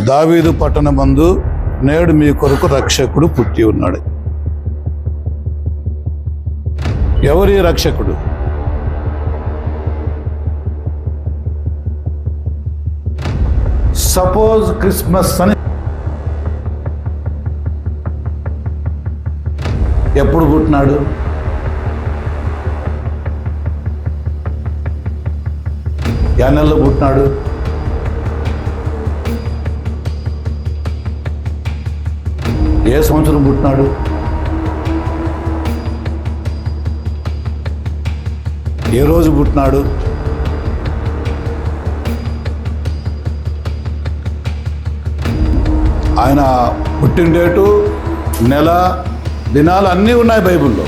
దావీదు పట్టణమందు నేడు మీ కొరకు రక్షకుడు పుట్టి ఉన్నాడు. ఎవరి రక్షకుడు? సపోజ్ క్రిస్మస్ అని ఎప్పుడు పుట్టినాడు? ఏ నెలలో పుట్టినాడు? ఏ సంవత్సరం పుట్టినాడు? ఏ రోజు పుట్టినాడు? ఆయన పుట్టిన డేటు, నెల, దినాలు అన్నీ ఉన్నాయి బైబిల్లో.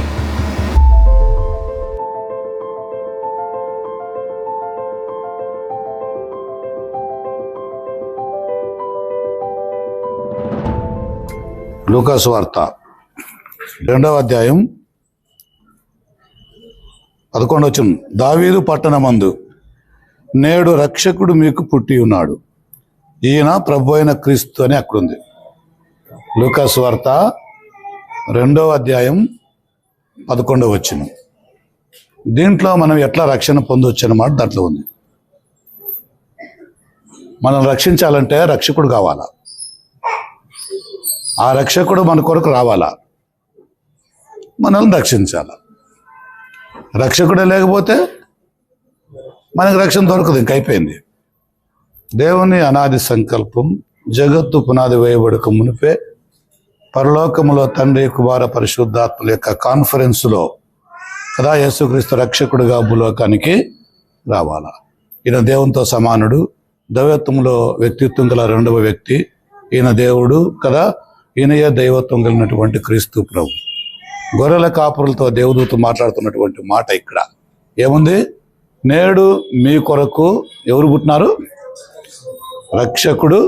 లూకా సువార్త 2వ అధ్యాయం 11వ వచనం. దావీదు పట్టణమందు నేడు రక్షకుడు మీకు పుట్టి ఉన్నాడు, ఈయన ప్రభు అయిన క్రీస్తు అని అక్కడుంది. లూకా సువార్త 2వ అధ్యాయం 11వ వచనం. దీంట్లో మనం ఎట్లా రక్షణ పొందొచ్చు అన్నమాట దాంట్లో ఉంది. మనం రక్షించాలంటే రక్షకుడు కావాలా, ఆ రక్షకుడు మన కొరకు రావాలా, మనల్ని రక్షించాలా. రక్షకుడే లేకపోతే మనకు రక్షణ దొరకదు, ఇంకైపోయింది. దేవుని అనాది సంకల్పం జగత్తు పునాది వేయబడక మునిపే పరలోకములో తండ్రి, కుమార, పరిశుద్ధాత్మల యొక్క కాన్ఫరెన్స్లో కదా యేసుక్రీస్తు రక్షకుడుగా భూలోకానికి రావాలా. ఈయన దేవునితో సమానుడు, దైవత్వంలో వ్యక్తిత్వం గల 2వ వ్యక్తి. ఈయన దేవుడు కదా, ఈయనయే దైవత్వం కలిగినటువంటి క్రీస్తు ప్రభు. గొర్రెల కాపురులతో దేవదూత మాట్లాడుతున్నటువంటి మాట ఇక్కడ ఏముంది? నేడు మీ కొరకు ఎవరు పుట్టినారు? రక్షకుడు.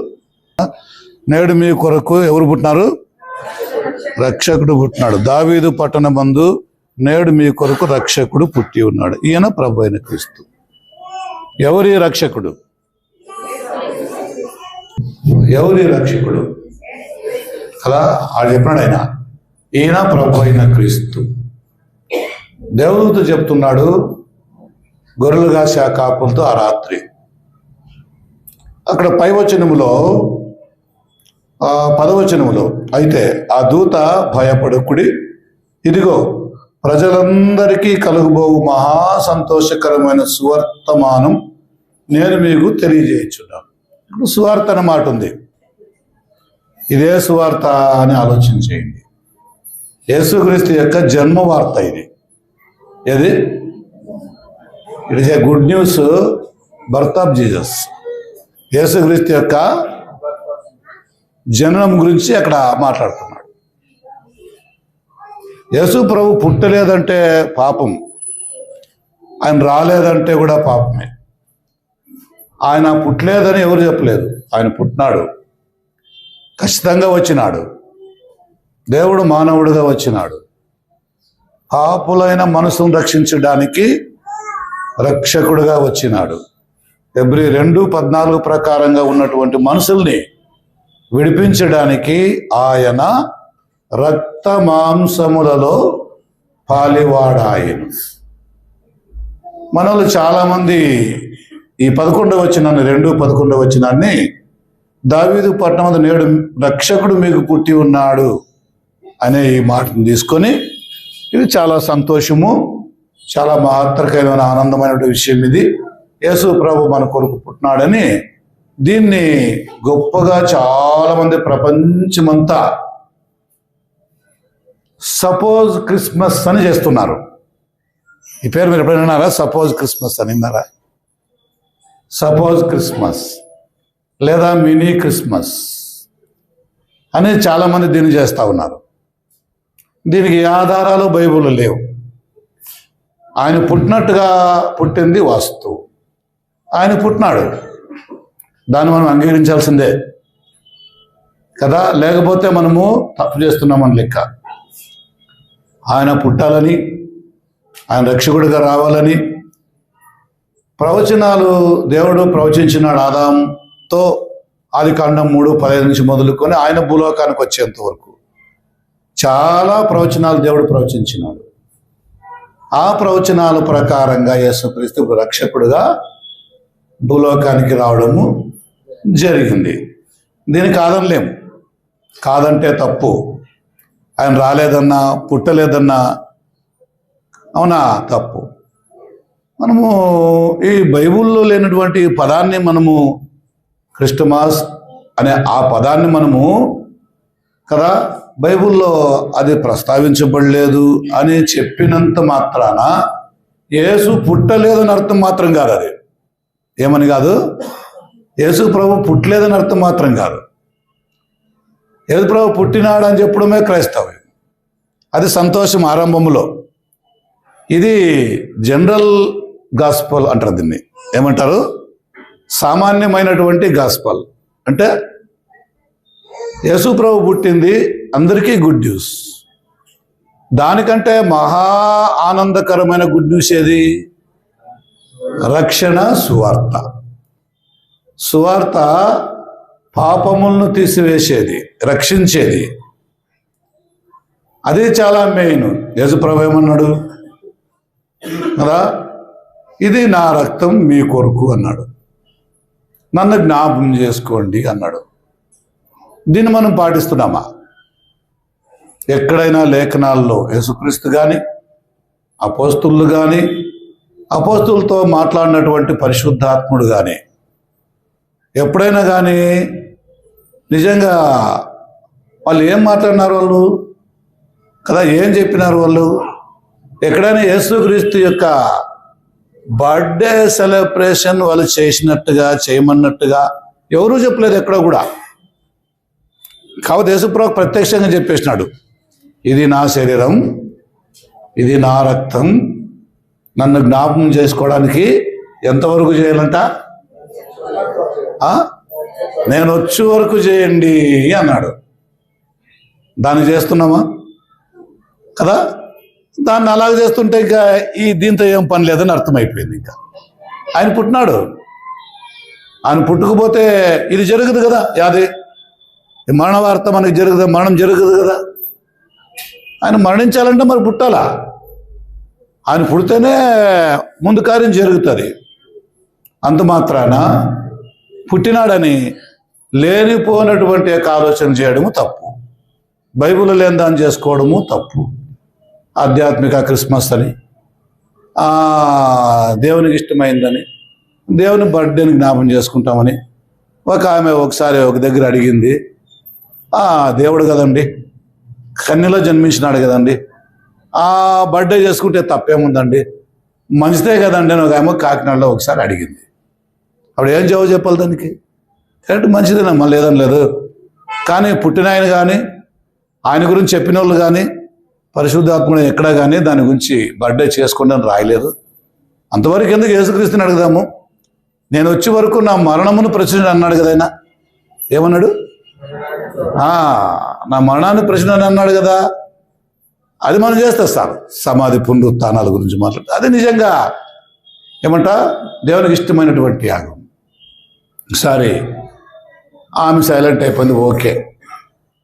నేడు మీ కొరకు ఎవరు పుట్టినారు? రక్షకుడు పుట్టినాడు. దావీదు పట్టణమందు నేడు మీ కొరకు రక్షకుడు పుట్టి ఉన్నాడు, ఈయన ప్రభు అయిన క్రీస్తు. ఎవరి రక్షకుడు? ఎవరి రక్షకుడు కదా ఆడు చెప్పినాడు ఆయన, ఈయన ప్రభు అయిన క్రీస్తు. దేవదూత చెప్తున్నాడు గొర్రెలుగా కాపులతో ఆ రాత్రి. అక్కడ పై వచనములో 10వ వచనములో అయితే ఆ దూత భయపడకుడి, ఇదిగో ప్రజలందరికీ కలుగుబోవు మహా సంతోషకరమైన సువర్తమానం నేను మీకు తెలియజేయుచున్నాను. ఇప్పుడు సువార్త అన్న మాట ఉంది. ఇదే సువార్త అని ఆలోచన చేయండి. యేసుక్రీస్తు యొక్క జన్మ వార్త ఇది. ఏది? It is a good news, birth of Jesus. యేసుక్రీస్తు యొక్క జననం గురించి అక్కడ మాట్లాడుతున్నాడు. యేసు ప్రభు పుట్టలేదంటే పాపం, ఆయన రాలేదంటే కూడా పాపమే. ఆయన పుట్టలేదని ఎవరు చెప్పలేదు, ఆయన పుట్టినాడు, ఖచ్చితంగా వచ్చినాడు. దేవుడు మానవుడిగా వచ్చినాడు. పాపులైన మనసును రక్షించడానికి రక్షకుడుగా వచ్చినాడు. హెబ్రీ 2:14 ప్రకారంగా ఉన్నటువంటి మనుషుల్ని విడిపించడానికి ఆయన రక్త మాంసములలో పాలివాడాయను. మనలో చాలామంది ఈ 11వ వచనాన్ని 2:11 వచనాన్ని దావీదు పట్టణమందు నేడు రక్షకుడు మీకు పుట్టి ఉన్నాడు అనే ఈ మాటను తీసుకొని ఇది చాలా సంతోషము, చాలా మహత్తరకరమైన ఆనందమైన విషయం. ఇది యేసు ప్రభు మన కొరకు పుట్టినాడని దీన్ని గొప్పగా చాలామంది ప్రపంచమంతా సపోజ్ క్రిస్మస్ అని చేస్తున్నారు. ఈ పేరు మీరు ఎప్పుడైనా విన్నారా? సపోజ్ క్రిస్మస్ అని విన్నారా? సపోజ్ క్రిస్మస్ లేదా మినీ క్రిస్మస్ అనేది చాలామంది దీన్ని చేస్తూ ఉన్నారు. దీనికి ఏ ఆధారాలు బైబిల్లో లేవు. ఆయన పుట్టినట్టుగా పుట్టింది వాస్తవం. ఆయన పుట్టినాడు, దాన్ని మనం అంగీకరించాల్సిందే కదా, లేకపోతే మనము తప్పు చేస్తున్నామని లెక్క. ఆయన పుట్టాలని, ఆయన రక్షకుడిగా రావాలని ప్రవచనాలు దేవుడు ప్రవచించినాడు. ఆదాంతో ఆదికాండం 3:15 నుంచి మొదలుకొని ఆయన భూలోకానికి వచ్చేంత వరకు చాలా ప్రవచనాలు దేవుడు ప్రవచించినాడు. ఆ ప్రవచనాల ప్రకారంగా యేసుక్రీస్తు రక్షకుడుగా భూలోకానికి రావడము జరిగింది. దీనికి కాదనలేము, కాదంటే తప్పు. ఆయన రాలేదన్నా పుట్టలేదన్నా అవునా తప్పు. మనము ఈ బైబిల్లో లేనటువంటి పదాన్ని మనము క్రిస్టమాస్ అనే ఆ పదాన్ని మనము కదా బైబిల్లో అది ప్రస్తావించబడలేదు అని చెప్పినంత మాత్రాన యేసు పుట్టలేదని అర్థం మాత్రం కాదు. అది ఏమని కాదు, యేసు ప్రభు పుట్టలేదని అర్థం మాత్రం కాదు. యేసు ప్రభు పుట్టినాడు అని చెప్పడమే క్రైస్తవం. అది సంతోషం ఆరంభంలో. ఇది జనరల్ గాస్పల్ అంటారు. దీన్ని ఏమంటారు? సామాన్యమైనటువంటి గాస్పల్. అంటే యేసు ప్రభు పుట్టింది అందరికీ గుడ్ న్యూస్. దానికంటే మహా ఆనందకరమైన గుడ్ న్యూస్ ఏది? రక్షణ సువార్త. సువార్త పాపములను తీసివేసేది, రక్షించేది. అది చాలా మెయిన్. యేసు ప్రభు ఏమన్నాడు కదా, ఇది నా రక్తం మీ కొరకు అన్నాడు. నన్ను జ్ఞాపకం చేసుకోండి అన్నాడు. దీన్ని మనం పాటిస్తున్నామా? ఎక్కడైనా లేఖనాల్లో యేసుక్రీస్తు కానీ అపోస్తులు కానీ అపోస్తులతో మాట్లాడినటువంటి పరిశుద్ధాత్ముడు కానీ ఎప్పుడైనా కానీ నిజంగా వాళ్ళు ఏం మాట్లాడినారు వాళ్ళు కదా, ఏం చెప్పినారు వాళ్ళు? ఎక్కడైనా యేసుక్రీస్తు యొక్క బర్త్డే సెలబ్రేషన్ వాళ్ళు చేసినట్టుగా చేయమన్నట్టుగా ఎవరూ చెప్పలేదు ఎక్కడ కూడా. కాబట్టి యేసుప్రభు ప్రత్యక్షంగా చెప్పేసినాడు, ఇది నా శరీరం, ఇది నా రక్తం, నన్ను జ్ఞాపకం చేసుకోవడానికి ఎంతవరకు చేయాలంట? నేను వచ్చే వరకు చేయండి అన్నాడు. దాన్ని చేస్తున్నామా కదా? దాన్ని అలాగ చేస్తుంటే ఇంకా దీంతో ఏం పని లేదని అర్థమైపోయింది. ఇంకా ఆయన పుట్టినాడు, ఆయన పుట్టుకుపోతే ఇది జరగదు కదా. యాది మరణ వార్త మనకి జరగదు, మరణం జరగదు కదా. ఆయన మరణించాలంటే మరి పుట్టాలా? ఆయన పుడితేనే ముందు కార్యం జరుగుతుంది. అంత మాత్రాన పుట్టినాడని లేనిపోయినటువంటి ఆలోచన చేయడము తప్పు. బైబిల్ లేని దాన్ని చేసుకోవడము తప్పు. ఆధ్యాత్మిక క్రిస్మస్ అని, దేవునికి ఇష్టమైందని, దేవుని బర్త్డేని జ్ఞాపం చేసుకుంటామని ఒక ఆమె ఒకసారి ఒక దగ్గర అడిగింది. దేవుడు కదండి, కన్యలో జన్మించినాడు కదండి, ఆ బర్త్డే చేసుకుంటే తప్పేముందండి, మంచిదే కదండి అని ఒక ఆమె కాకినాడలో ఒకసారి అడిగింది. అప్పుడు ఏం జవాబు చెప్పాలి దానికి? కరెక్ట్, మంచిదేనమ్మా, లేదని లేదు. కానీ పుట్టిన ఆయన కానీ ఆయన గురించి చెప్పిన వాళ్ళు కానీ పరిశుద్ధాత్ముడు ఎక్కడ కానీ దాని గురించి బర్త్డే చేసుకోండి అని రాయలేదు. అంతవరకు ఎందుకు యేసుక్రీస్తుని అడుగుదాము? నేను వచ్చే వరకు నా మరణమును ప్రశ్న అన్నాడు కదా ఆయన. ఏమన్నాడు? నా మరణాన్ని ప్రశ్న అన్నాడు కదా. అది మనం చేస్తే సార్ సమాధి పునరుత్థానాల గురించి మాట్లాడు. అది నిజంగా ఏమంట దేవునికి ఇష్టమైనటువంటి యాగం. సరే, ఆమె సైలెంట్ అయిపోయింది. ఓకే,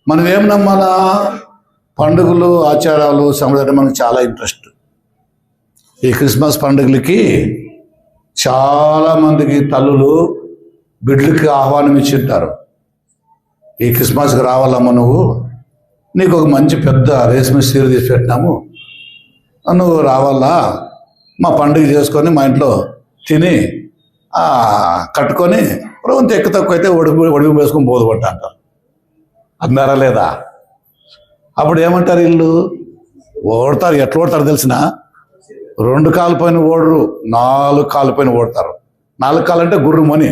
మనం ఏం నమ్మాలా? పండుగలు, ఆచారాలు, సంప్రదాయం మనకు చాలా ఇంట్రెస్ట్. ఈ క్రిస్మస్ పండుగలకి చాలామందికి తల్లులు బిడ్డలకి ఆహ్వానం ఇచ్చింటారు. ఈ క్రిస్మస్కి రావాలమ్మా, నువ్వు నీకు ఒక మంచి పెద్ద రేష్మి చీర తీసి పెట్టినాము, నువ్వు రావాలా, మా పండుగ చేసుకొని మా ఇంట్లో తిని కట్టుకొని రోజంత ఎక్కువ తక్కువ అయితే ఒడిపి వేసుకొని బోధపడ్డా అంటారు. అన్నారా లేదా? అప్పుడు ఏమంటారు వీళ్ళు? ఓడతారు. ఎట్లా ఓడతారు తెలిసిన? 2 కాళ్ళ పైన ఓడరు, 4 కాళ్ళ పైన ఓడతారు. 4 కాళ్ళు అంటే గుర్రమని,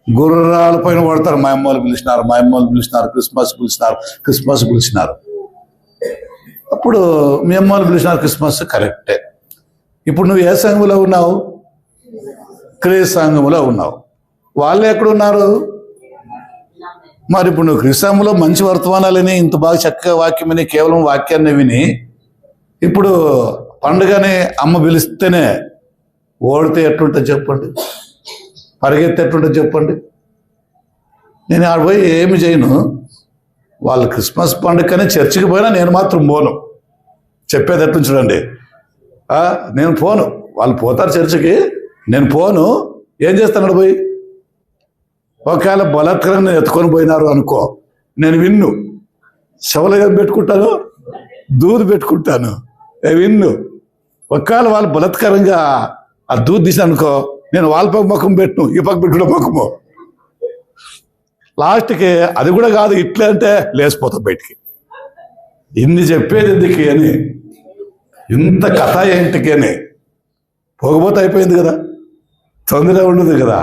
గుర్రాల పైన ఓడతారు. మా అమ్మలు పిలిచినారు, మా అమ్మలు పిలిచినారు, క్రిస్మస్ పిలిచినారు. అప్పుడు మీ అమ్మలు పిలిచినారు, క్రిస్మస్ కరెక్టే. ఇప్పుడు నువ్వు ఏ సంఘంలో ఉన్నావు? క్రీస్తు సంఘంలో ఉన్నావు. వాళ్ళు ఎక్కడున్నారు? మరి ఇప్పుడు నువ్వు క్రీస్తు సంఘంలో మంచి వర్తమానాలని ఇంత బాగా చక్కగా వాక్యం విని, కేవలం వాక్యాన్ని విని, ఇప్పుడు పండుగని అమ్మ పిలిస్తేనే ఓడితే ఎట్లుంటుంది చెప్పండి? పరిగెత్తి ఎట్లుంటుంది చెప్పండి? నేను ఆడ పోయి ఏమి చేయను, వాళ్ళు క్రిస్మస్ పండుగనే చర్చికి పోయినా నేను మాత్రం పోను. చెప్పేది ఎట్లా చూడండి, నేను పోను. వాళ్ళు పోతారు చర్చికి, నేను పోను. ఏం చేస్తాను పోయి? ఒకవేళ బలాత్కారంగా నేను ఎత్తుకొని పోయినారు అనుకో, నేను విన్ను. శవలుగా పెట్టుకుంటాను, దూది పెట్టుకుంటాను, విన్ను. ఒకవేళ వాళ్ళు బలాత్కారంగా ఆ దూది తీసి అనుకో, నేను వాళ్ళ పక్క ముఖం పెట్టను, ఈ పక్క పెట్టుకున్న ముఖము. లాస్ట్కి అది కూడా కాదు, ఇట్లా అంటే లేచిపోతాం బయటికి. ఇన్ని చెప్పేది ఎందుకు అని, ఇంత కథ ఏంటికి అని. పోకపోతే అయిపోయింది కదా, తొందర ఉండదు కదా.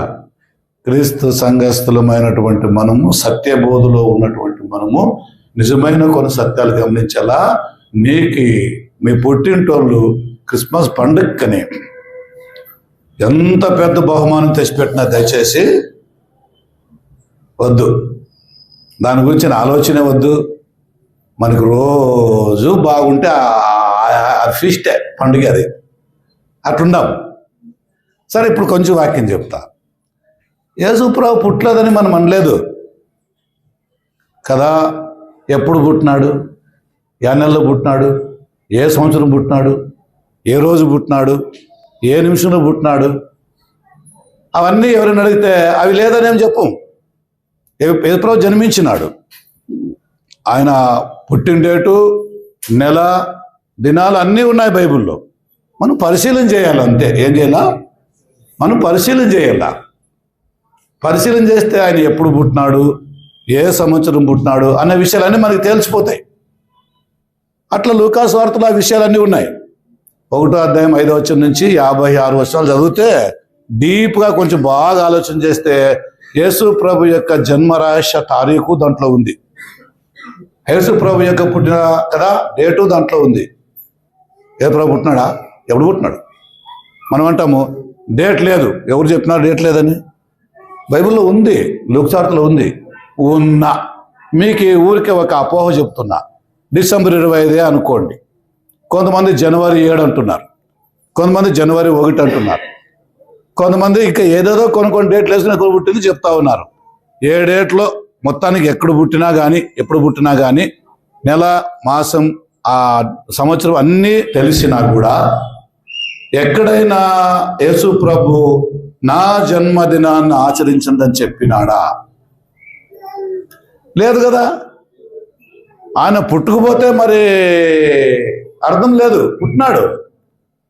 క్రీస్తు సంఘస్థులమైనటువంటి మనము, సత్యబోధలో ఉన్నటువంటి మనము నిజమైన కొన్ని సత్యాలు గమనించాలా. మీ పుట్టింటోళ్ళు క్రిస్మస్ పండుగని ఎంత పెద్ద బహుమానం తెచ్చిపెట్టినా దయచేసి వద్దు, దాని గురించిన ఆలోచనే వద్దు. మనకు రోజు బాగుంటే ఫీస్టే, పండుగ అది, అట్లుండాం. సరే, ఇప్పుడు కొంచెం వాక్యం చెప్తా. యేసుప్రభు పుట్టలేదని మనం అనలేదు కదా. ఎప్పుడు పుట్టినాడు, ఏ నెలలో పుట్టినాడు, ఏ సంవత్సరం పుట్టినాడు, ఏ రోజు పుట్టినాడు, ఏ నిమిషంలో పుట్టినాడు, అవన్నీ ఎవరైనా అడిగితే అవి లేదనేం చెప్పం. యేసుప్రభు జన్మించినాడు, ఆయన పుట్టిన డేటు, నెల, దినాలు అన్నీ ఉన్నాయి బైబిల్లో. మనం పరిశీలన చేయాలి అంతే. ఏం చేయాలా? మనం పరిశీలన చేయాలా. పరిశీలన చేస్తే ఆయన ఎప్పుడు పుట్టినాడు, ఏ సంవత్సరం పుట్టినాడు అనే విషయాలన్నీ మనకి తెలిసిపోతాయి. అట్లా లూకాసు వార్తలో ఆ విషయాలన్నీ ఉన్నాయి. 1వ అధ్యాయం 5వ వచనం నుంచి 56 వచనాలు చదివితే డీప్గా కొంచెం బాగా ఆలోచన చేస్తే యేసు ప్రభు యొక్క జన్మరహస్య తారీఖు దాంట్లో ఉంది. యేసు ప్రభు యొక్క పుట్టిన కదా డేటు దాంట్లో ఉంది. యేసు ప్రభు పుట్టినాడా? ఎప్పుడు పుట్టినాడు? మనం అంటాము డేట్ లేదు, ఎవరు చెప్పినారు డేట్ లేదని? బైబిల్లో ఉంది, లూకాసువార్తలో ఉంది. ఉన్నా మీకు ఊరికే ఒక అపోహ చెప్తున్నా, డిసెంబర్ 25 అనుకోండి. కొంతమంది జనవరి 7 అంటున్నారు, కొంతమంది జనవరి 1 అంటున్నారు, కొంతమంది ఇంకా ఏదేదో కొన్ని డేట్లు వేసుకుని ఎక్కడ పుట్టింది చెప్తా ఉన్నారు. ఏ డేట్లో మొత్తానికి ఎప్పుడు పుట్టినా కానీ నెల, మాసం, ఆ సంవత్సరం అన్నీ తెలిసినా కూడా ఎక్కడైనా యేసు ప్రభు నా జన్మదినాన్ని ఆచరించిందని చెప్పినాడా? లేదు కదా. ఆయన పుట్టుకుపోతే మరి అర్థం లేదు. పుట్టినాడు,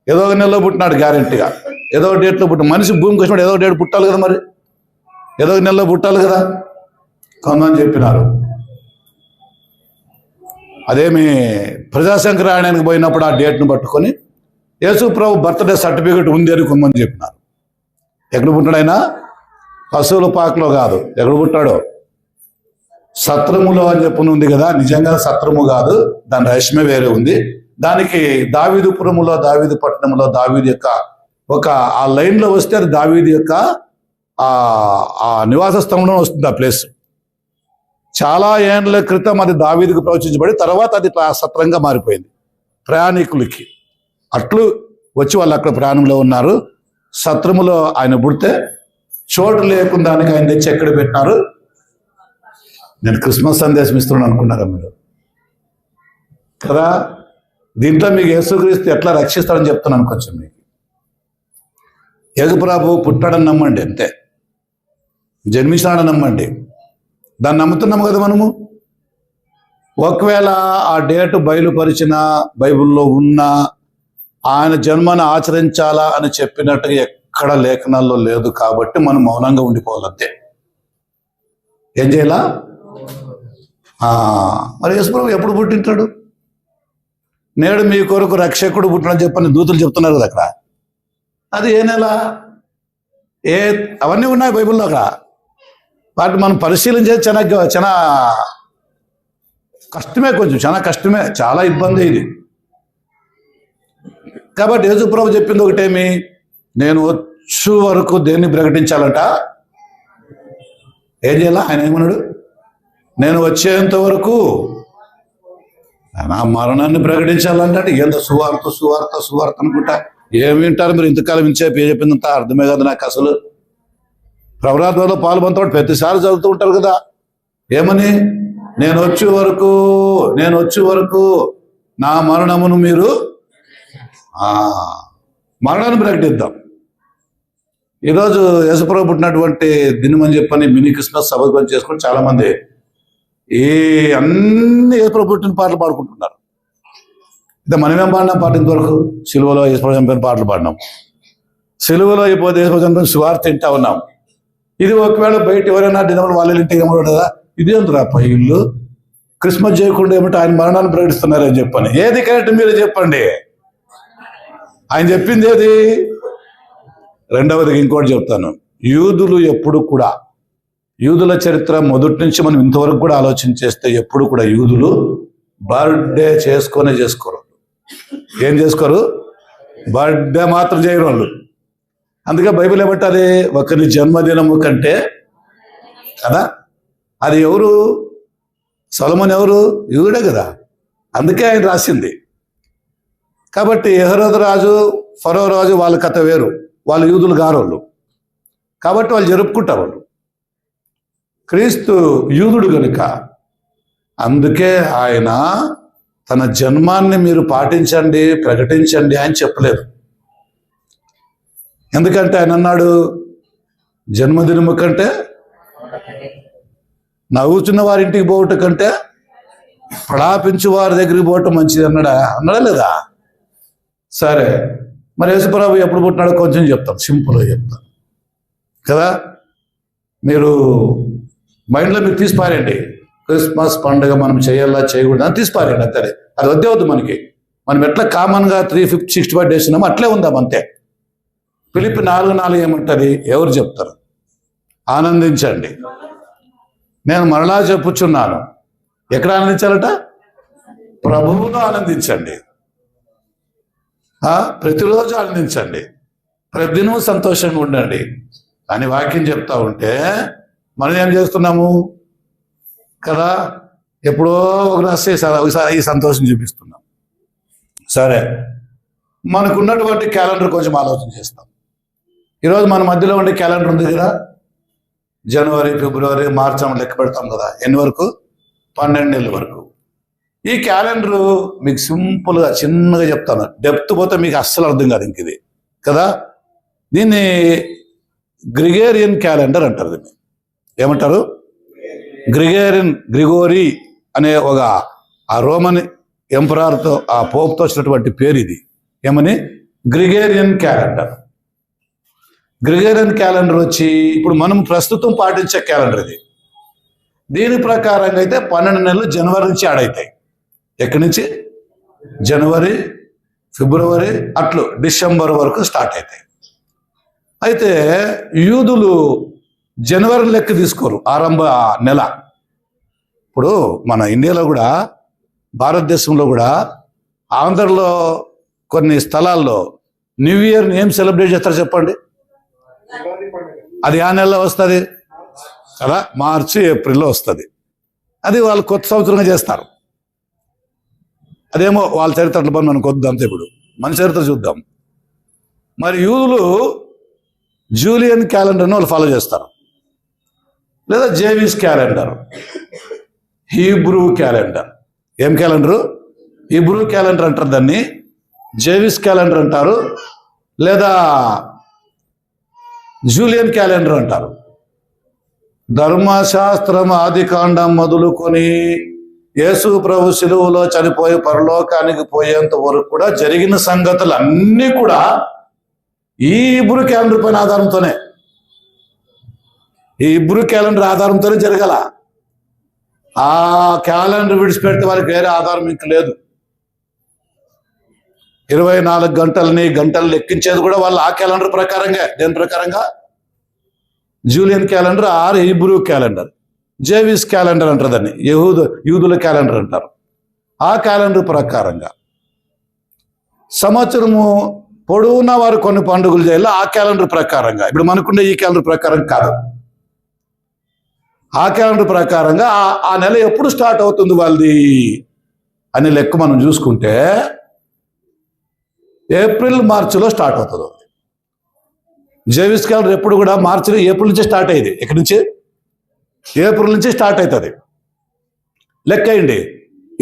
ఏదో ఒక నెలలో పుట్టినాడు గ్యారెంటీగా, ఏదో ఒక డేట్లో మనిషి భూమికి వచ్చినాడు, ఏదో ఒక డేట్ పుట్టాలి కదా, మరి ఏదో ఒక నెలలో పుట్టాలి కదా. కొంతమంది చెప్పినారు. అదేమి ప్రజాసంక్రాయణానికి పోయినప్పుడు ఆ డేట్ను పట్టుకొని యేసు ప్రభు బర్త్డే సర్టిఫికేట్ ఉంది అని కొంతమంది చెప్పినారు. ఎక్కడ పుట్టాడు ఆయన? పశువుల పాకలో కాదు. ఎక్కడ పుట్టాడో? సత్రములో అని చెప్పని ఉంది కదా. నిజంగా సత్రము కాదు, దాని రహస్యమే వేరే ఉంది. దానికి దావీదుపురములో, దావీదు పట్టణంలో, దావీదు యొక్క ఒక ఆ లైన్లో వస్తే అది దావీదు యొక్క ఆ నివాస స్థలంలో వస్తుంది ఆ ప్లేస్. చాలా ఏళ్ళ క్రితం అది దావీదుకు ప్రవచించబడి తర్వాత అది సత్రంగా మారిపోయింది ప్రయాణికులకి. అట్లు వచ్చి వాళ్ళు అక్కడ ప్రయాణంలో ఉన్నారు. సత్రములో ఆయన పుడితే చోటు లేకుండా ఆయన తెచ్చి ఎక్కడ పెట్టినారు? నేను క్రిస్మస్ సందేశం ఇస్తున్నాను అనుకున్నారా మీరు కదా? దీంట్లో మీకు యేసుక్రీస్తు ఎట్లా రక్షిస్తాడని చెప్తున్నాను. కొంచెం మీకు యేసు ప్రభు పుట్టాడని నమ్మండి అంతే, జన్మించినాడని నమ్మండి, దాన్ని నమ్ముతున్నాము కదా మనము. ఒకవేళ ఆ డేటు బయలుపరిచిన బైబిల్లో ఉన్న ఆయన జన్మను ఆచరించాలా అని చెప్పినట్టుగా ఎక్కడ లేఖనాల్లో లేదు కాబట్టి మనం మౌనంగా ఉండిపోవాలంతే. ఏం చేయాలా? మరి యేసు ప్రభు ఎప్పుడు పుట్టింటాడు? నేడు మీ కొరకు రక్షకుడు పుట్టినని చెప్పని దూతలు చెప్తున్నారు కదా అక్కడ. అది ఏ నెల? అవన్నీ ఉన్నాయి బైబిల్లో అక్కడ. వాటిని మనం పరిశీలించేది చాలా కష్టమే, చాలా కష్టమే, చాలా ఇబ్బంది ఇది. కాబట్టి యేసు ప్రభు చెప్పింది ఒకటేమి, నేను వచ్చు వరకు దేన్ని ప్రకటించాలంట? ఏం చేయాలా? ఆయన ఏమన్నాడు? నేను వచ్చేంత వరకు నా మరణాన్ని ప్రకటించాలంటే ఎంత సువార్త అనుకుంటా. ఏం వింటారు మీరు? ఇంతకాలం ఇంచేపు ఏ చెప్పిందంత అర్థమే కదా నాకు అసలు. ప్రవరాధంలో పాల్పొందుతాడు ప్రతిసారి చదువుతూ ఉంటారు కదా. ఏమని? నేను వచ్చే వరకు నా మరణమును మీరు మరణాన్ని ప్రకటిద్దాం. ఈరోజు యేసుప్రభు పుట్టినటువంటి దినమని చెప్పని మినీ క్రిస్మస్ సభ చేసుకుని చాలా మంది అన్ని యేసుప్రభు పుట్టిన పాటలు పాడుకుంటున్నారు. ఇదే మనమేం పాడినాం పాట ఇంతవరకు? సిలువలో యేసుప్రభు చనిపోయిన పాటలు పాడినాం. సిలువలో అయిపోతే యేసుప్రభు చనిపోయిన సువార్త తింటా ఉన్నాం. ఇది ఒకవేళ బయట ఎవరైనా దినములు వాళ్ళ ఇంటికి ఏమన్నా కదా, ఇదేంద్రా ఇల్లు క్రిస్మస్ చేయకుండా ఏమిటో ఆయన మరణాన్ని ప్రకటిస్తున్నారని చెప్పని. ఏది కరెక్ట్ మీరే చెప్పండి. ఆయన చెప్పింది ఏది? రెండవది ఇంకోటి చెప్తాను. యూదులు ఎప్పుడు కూడా, యూదుల చరిత్ర మొదటి నుంచి మనం ఇంతవరకు కూడా ఆలోచన చేస్తే ఎప్పుడు కూడా యూదులు బర్త్డే చేసుకోరు. ఏం చేసుకోరు? బర్త్డే మాత్రం చేయరు వాళ్ళు. అందుకే బైబిల్ ఏమంటారు? ఒకరి జన్మదినము కంటే కదా. అది ఎవరు? సొలొమోను ఎవరు? యూదుడే కదా. అందుకే ఆయన రాసింది. కాబట్టి హెరోదు రాజు, ఫరో రాజు వాళ్ళ కథ వేరు. వాళ్ళు యూదులు గారోళ్ళు కాబట్టి వాళ్ళు జరుపుకుంటారు. వాళ్ళు క్రీస్తు యూదుడు కనుక అందుకే ఆయన తన జన్మాన్ని మీరు పాటించండి, ప్రకటించండి అని చెప్పలేదు. ఎందుకంటే ఆయన అన్నాడు, జన్మదినము కంటే నవ్వుచున్న వారింటికి పోవటం కంటే ప్రలాపించు వారి దగ్గరికి పోవటం మంచిది అన్నాడా లేదా? సరే, మరి యేసుప్రభు ఎప్పుడు పుట్టినాడో కొంచెం చెప్తాం, సింపుల్గా చెప్తాం కదా. మీరు మైండ్లో మీరు తీసిపారండి, క్రిస్మస్ పండుగ మనం చేయాలా చేయకూడదు అని తీసిపారండి. అంతే, అది వద్దే వద్దు మనకి. మనం ఎట్లా కామన్గా 365 డేస్ ఉన్నామో అట్లే ఉందాం అంతే. ఫిలిప్పీ 4:4 ఏమంటది? ఎవరు చెప్తారు? ఆనందించండి. నేను మరలా చెప్పుచున్నాను. ఎక్కడ ఆనందించాలట? ప్రభువులో ఆనందించండి. ప్రతిరోజు ఆనందించండి, ప్రతిదినం సంతోషంగా ఉండండి అని వాక్యం చెప్తా ఉంటే మనం ఏం చేస్తున్నాము కదా? ఎప్పుడో ఒకసారి ఈ సంతోషం చూపిస్తున్నాం. సరే, మనకున్నటువంటి క్యాలెండర్ కొంచెం ఆలోచన చేస్తాం. ఈరోజు మన మధ్యలో ఉండే క్యాలెండర్ ఉంది కదా, జనవరి, ఫిబ్రవరి, మార్చి అని లెక్క పెడతాం కదా. ఎన్ని వరకు? 12 నెలల వరకు. ఈ క్యాలెండరు మీకు సింపుల్గా చిన్నగా చెప్తాను, డెప్త్ పోతే మీకు అస్సలు అర్థం కాదు ఇంక ఇది కదా. దీన్ని గ్రిగోరియన్ క్యాలెండర్ అంటారు. దీన్ని ఏమంటారు? గ్రిగోరీ అనే ఒక ఆ రోమన్ ఎంపరర్తో, ఆ పోప్తో వచ్చినటువంటి పేరు ఇది. ఏమని? Gregorian calendar. గ్రిగోరియన్ క్యాలెండర్ వచ్చి ఇప్పుడు మనం ప్రస్తుతం పాటించే క్యాలెండర్ ఇది. దీని ప్రకారంగా అయితే 12 నెలలు జనవరి నుంచి ఆడవుతాయి. ఎక్కడి నుంచి? జనవరి, ఫిబ్రవరి, అట్లు డిసెంబర్ వరకు స్టార్ట్ అవుతాయి. అయితే యూదులు జనవరి లెక్క తీసుకోరు, ఆరంభ నెల. ఇప్పుడు మన ఇండియాలో కూడా, భారతదేశంలో కూడా, ఆంధ్రలో కొన్ని స్థలాల్లో న్యూ ఇయర్ని ఏం సెలబ్రేట్ చేస్తారు చెప్పండి? అది ఆ నెలలో వస్తుంది కదా, మార్చి ఏప్రిల్లో వస్తుంది. అది వాళ్ళు కొత్త సంవత్సరంగా చేస్తారు. అదేమో వాళ్ళ చరిత్ర పని మనకు వద్దు అంతే. ఇప్పుడు మన చరిత్ర చూద్దాం. మరి యూదులు జూలియన్ క్యాలెండర్ని వాళ్ళు ఫాలో చేస్తారు, లేదా జేవిస్ క్యాలెండర్, హీబ్రూ క్యాలెండర్. ఏం క్యాలెండరు? హీబ్రూ క్యాలెండర్ అంటారు దాన్ని, జేవిస్ క్యాలెండర్ అంటారు, లేదా జూలియన్ క్యాలెండర్ అంటారు. ధర్మశాస్త్రం ఆదికాండం మొదలుకొని యేసు ప్రభు శిలువలో చనిపోయి పరలోకానికి పోయేంత వరకు కూడా జరిగిన సంగతులు అన్నీ కూడా ఈ హీబ్రూ క్యాలెండర్ పైన ఆధారంతోనే, ఈ హీబ్రూ క్యాలెండర్ ఆధారంతోనే జరగాల. ఆ క్యాలెండర్ విడిచిపెడితే వాళ్ళకి వేరే ఆధారం ఇంక లేదు. 24 గంటలు లెక్కించేది కూడా వాళ్ళు ఆ క్యాలెండర్ ప్రకారంగా. దేని ప్రకారంగా? Julian calendar or Hebrew calendar. Jewish calendar అంటారు దాన్ని, యూదుల క్యాలెండర్ అంటారు. ఆ క్యాలెండర్ ప్రకారంగా సంవత్సరము పొడవునా వారు కొన్ని పండుగలు చేయాలి ఆ క్యాలెండర్ ప్రకారంగా. ఇప్పుడు మనకుండే ఈ క్యాలెండర్ ప్రకారం కాదు. ఆ క్యాలెండర్ ప్రకారంగా ఆ నెల ఎప్పుడు స్టార్ట్ అవుతుంది వాళ్ళది అనే లెక్క మనం చూసుకుంటే ఏప్రిల్, మార్చిలో స్టార్ట్ అవుతుంది. జేవిస్ క్యాలెండర్ ఎప్పుడు కూడా ఏప్రిల్ నుంచి స్టార్ట్ అయ్యేది. ఎక్కడి నుంచి? ఏప్రిల్ నుంచి స్టార్ట్ అవుతుంది. లెక్కేయండి.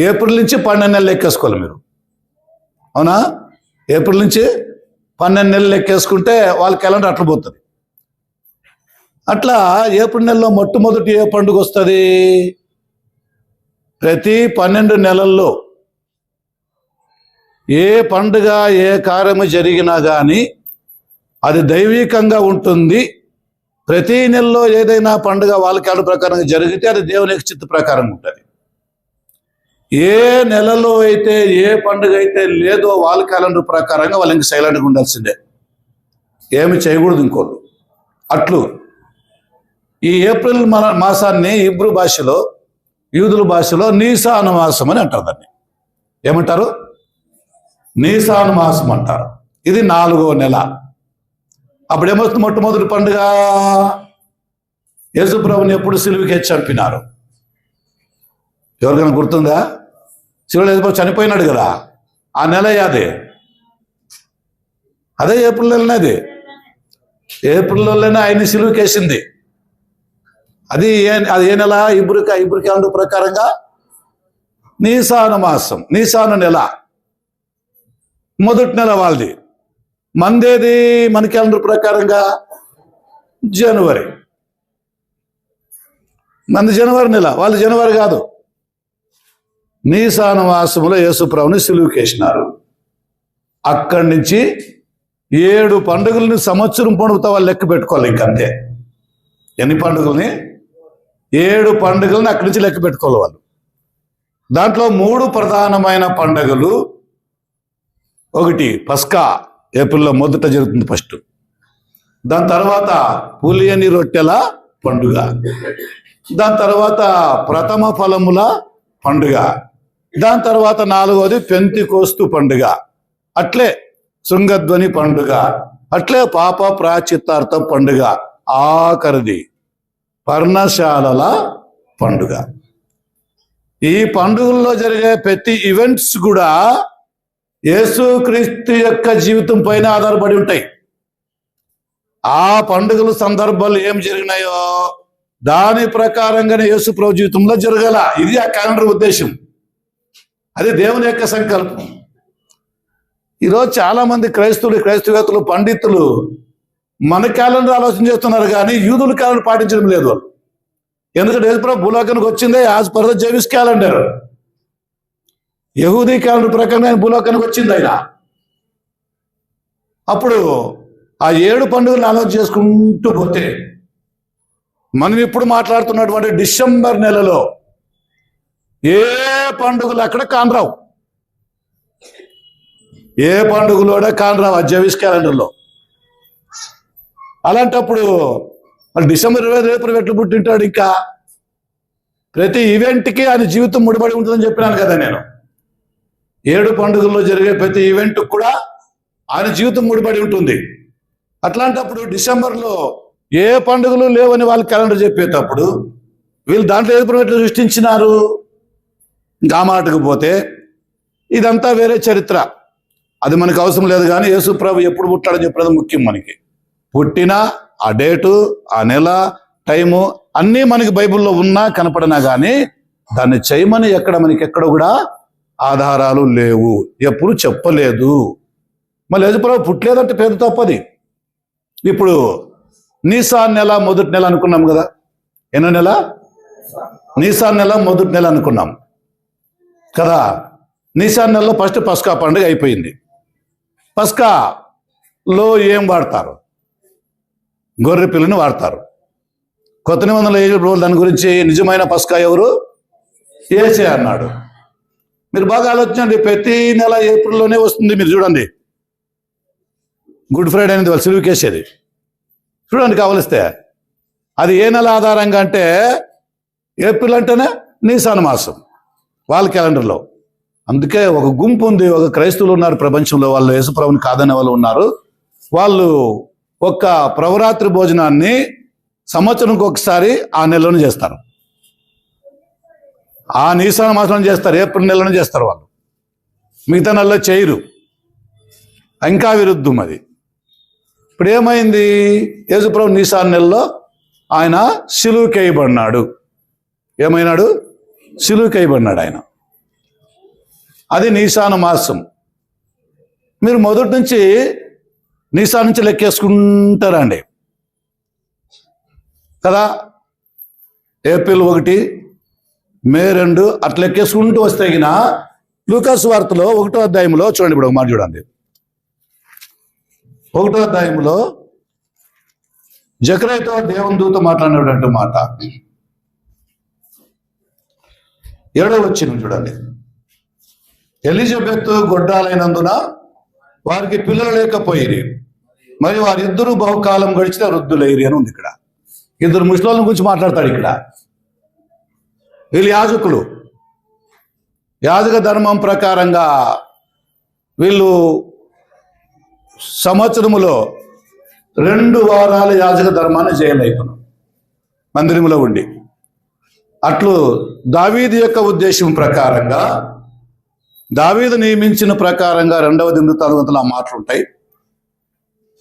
ఏప్రిల్ నుంచి 12 నెలలు లెక్కేసుకోవాలి మీరు. అవునా? ఏప్రిల్ నుంచి 12 నెలలు లెక్కేసుకుంటే వాళ్ళ క్యాలెండర్ అట్లా పోతుంది. అట్లా ఏప్రిల్ నెలలో మొట్టమొదటి ఏ పండుగ వస్తుంది? ప్రతి 12 నెలల్లో ఏ పండుగ ఏ కార్యము జరిగినా కానీ అది దైవికంగా ఉంటుంది. ప్రతి నెలలో ఏదైనా పండుగ వాళ్ళ క్యాలెండర్ ప్రకారంగా జరిగితే అది దేవుని యొక్క చిత్త ప్రకారం ఉంటుంది. ఏ నెలలో అయితే ఏ పండుగ అయితే లేదో వాళ్ళ క్యాలెండర్ ప్రకారంగా వాళ్ళు ఇంక సైలెంట్గా ఉండాల్సిందే, ఏమి చేయకూడదు ఇంకోళ్ళు. అట్లు ఈ ఏప్రిల్ మాసాన్ని హీబ్రూ భాషలో, యూదుల భాషలో నీసాను మాసం అని అంటారు. దాన్ని ఏమంటారు? నీసాను మాసం అంటారు. ఇది 4వ నెల. అప్పుడు ఏమవుతుంది? మొట్టమొదటి పండుగ యేసుప్రభుని ఎప్పుడు సిలువకి చంపినారు? ఎవరికైనా గుర్తుందా? శిలువలో యేసుప్రభు చనిపోయినాడు కదా, ఆ నెల అదే ఏప్రిల్ నెలనే. ఏప్రిల్ నెలనే ఆయన సిలువకి వేసింది. అది ఏ నెల? హీబ్రూ క్యాలెండర్ ప్రకారంగా నీసాను మాసం, నీసాను నెల, మొదటి నెల వాళ్ళది. మందేది మన క్యాలెండర్ ప్రకారంగా? జనవరి. మంది జనవరి నెల, వాళ్ళు జనవరి కాదు. నీసాను మాసములో యేసుప్రభుని సిలువకేసినారు. అక్కడి నుంచి 7 పండుగలని సంవత్సరం పొడుగుతా వాళ్ళు లెక్క పెట్టుకోవాలి. ఇంకంతే. ఎన్ని పండుగల్ని? 7 పండుగలని అక్కడి నుంచి లెక్క పెట్టుకోవాలి వాళ్ళు. దాంట్లో 3 ప్రధానమైన పండుగలు. ఒకటి పస్కా, ఏప్రిల్లో మొదట జరుగుతుంది ఫస్ట్. దాని తర్వాత పులియని రొట్టెల పండుగ. దాని తర్వాత ప్రథమ ఫలముల పండుగ. దాని తర్వాత 4వది పెంతెకోస్తు పండుగ. అట్లే శృంగధ్వని పండుగ. అట్లే పాప ప్రాచిత్తార్థ పండుగ. ఆఖరిది పర్ణశాలల పండుగ. ఈ పండుగల్లో జరిగే ప్రతి ఈవెంట్స్ కూడా యేసుక్రీస్తు యొక్క జీవితం పైన ఆధారపడి ఉంటాయి. ఆ పండుగల సందర్భాలు ఏం జరిగినాయో దాని ప్రకారంగానే యేసు ప్రభు జీవితంలో జరగాల. ఇది ఆ క్యాలెండర్ ఉద్దేశం. అది దేవుని యొక్క సంకల్పం. ఈరోజు చాలా మంది క్రైస్తవేత్తలు, పండితులు మన క్యాలెండర్ ఆలోచన చేస్తున్నారు కానీ యూదుల క్యాలెండర్ పాటించడం లేదు వాళ్ళు. ఎందుకంటే యేసు ప్రభు భూలోకానికి వచ్చిందే as per the Jewish calendar. యహూదీ క్యాలెండర్ ప్రకారం ఆయన భూలోకానికి వచ్చింది ఆయన. అప్పుడు ఆ 7 పండుగలు ఆలోచన చేసుకుంటూ పోతే మనం ఇప్పుడు మాట్లాడుతున్నటువంటి డిసెంబర్ నెలలో ఏ పండుగలు అక్కడ కానరావు. ఏ పండుగలు కూడా కానరావు ఆ జెవిష్ క్యాలెండర్లో. అలాంటప్పుడు డిసెంబర్ 20 ఏప్రిల్ ఎట్లు పుట్టింటాడు? ఇంకా ప్రతి ఈవెంట్కి ఆయన జీవితం ముడిపడి ఉంటుందని చెప్పినాను కదా నేను. 7 పండుగల్లో జరిగే ప్రతి ఈవెంట్ కూడా ఆయన జీవితం ముడిపడి ఉంటుంది. అట్లాంటప్పుడు డిసెంబర్లో ఏ పండుగలు లేవని వాళ్ళు క్యాలెండర్ చెప్పేటప్పుడు వీళ్ళు దాంట్లో ఎట్లు సృష్టించినారు? ఇంకా మాటకు పోతే ఇదంతా వేరే చరిత్ర, అది మనకు అవసరం లేదు. కానీ యేసు ప్రభు ఎప్పుడు పుట్టాడో చెప్పడం ముఖ్యం. మనకి పుట్టిన ఆ డేటు, ఆ నెల, టైము అన్నీ మనకి బైబిల్లో ఉన్నా కనపడినా కానీ దాన్ని చేయమని మనకి ఎక్కడ కూడా ఆధారాలు లేవు, ఎప్పుడు చెప్పలేదు. మళ్ళీ యేసు ప్రభు పుట్టలేదంటే పెద్ద తప్పది. ఇప్పుడు నీసాన్ నెల మొదటి నెల అనుకున్నాం కదా. ఎన్నో నెల? నీసాన్ నెల మొదటి నెల అనుకున్నాం కదా. నీసాన్ నెలలో ఫస్ట్ పస్కా పండుగ అయిపోయింది. పస్కాలో ఏం వాడతారు? గొర్రె పిల్లని వాడతారు. కొత్త నిబంధనలో ఏం దాని గురించి? నిజమైన పస్కా ఎవరు? యేసే అన్నాడు. మీరు బాగా ఆలోచించండి. ప్రతి నెల ఏప్రిల్లోనే వస్తుంది. మీరు చూడండి, గుడ్ ఫ్రైడే అనేది వాళ్ళు సిలువకేసేది. చూడండి కావలిస్తే. అది ఏ నెల ఆధారంగా అంటే ఏప్రిల్ అంటేనే నీసాను మాసం వాళ్ళ క్యాలెండర్లో. అందుకే ఒక గుంపు ఉంది, ఒక క్రైస్తవులు ఉన్నారు ప్రపంచంలో, వాళ్ళు యేసుప్రభుని కాదనే వాళ్ళు ఉన్నారు. వాళ్ళు ఒక్క ప్రవరాత్రి భోజనాన్ని సంవత్సరంకి ఒకసారి ఆ నెలలోనే చేస్తారు. ఆ నీసాను మాసంలో చేస్తారు, ఏప్రిల్ నెలలోనే చేస్తారు వాళ్ళు. మిగతా నెలలో చేయరు. ఇంకా విరుద్ధం అది. ఇప్పుడు ఏమైంది? యేసుప్రభు నీసాన్ నెలలో ఆయన సిలువకి వేయబడినాడు. ఏమైనాడు? సిలువకి వేయబడినాడు ఆయన. అది నీసాను మాసం. మీరు మొదటి నుంచి నీసాన్ నుంచి లెక్కేసుకుంటారండి కదా. ఏప్రిల్ 1, మే 2 అట్లా లెక్కేసుకుంటూ వస్తే గిన లూకాసు వార్తలో 1వ అధ్యాయంలో చూడండి. ఇప్పుడు ఒక మాట చూడండి. 1వ అధ్యాయంలో జకరియతో దేవుని దూత మాట్లాడినటువంటి మాట 7వ వచనం చూడండి. ఎలిజబెత్ గొడ్రాలైనందున వారికి పిల్లలు లేకపోయిరి, మరియు వారిద్దరూ బహుకాలం గడిచిన వృద్ధులైరి అని ఉంది. ఇక్కడ ఇద్దరు ముస్లింల గురించి మాట్లాడతాడు. ఇక్కడ వీళ్ళు యాజకులు. యాజక ధర్మం ప్రకారంగా వీళ్ళు సంవత్సరములో 2 వారాలు యాజక ధర్మాన్ని చేయలేకున్నాం మందిరంలో ఉండి. అట్లు దావీదు యొక్క ఉద్దేశం ప్రకారంగా, దావీదు నియమించిన ప్రకారంగా 2వ దినవృత్తాంతంలో ఆ మాటలు ఉంటాయి.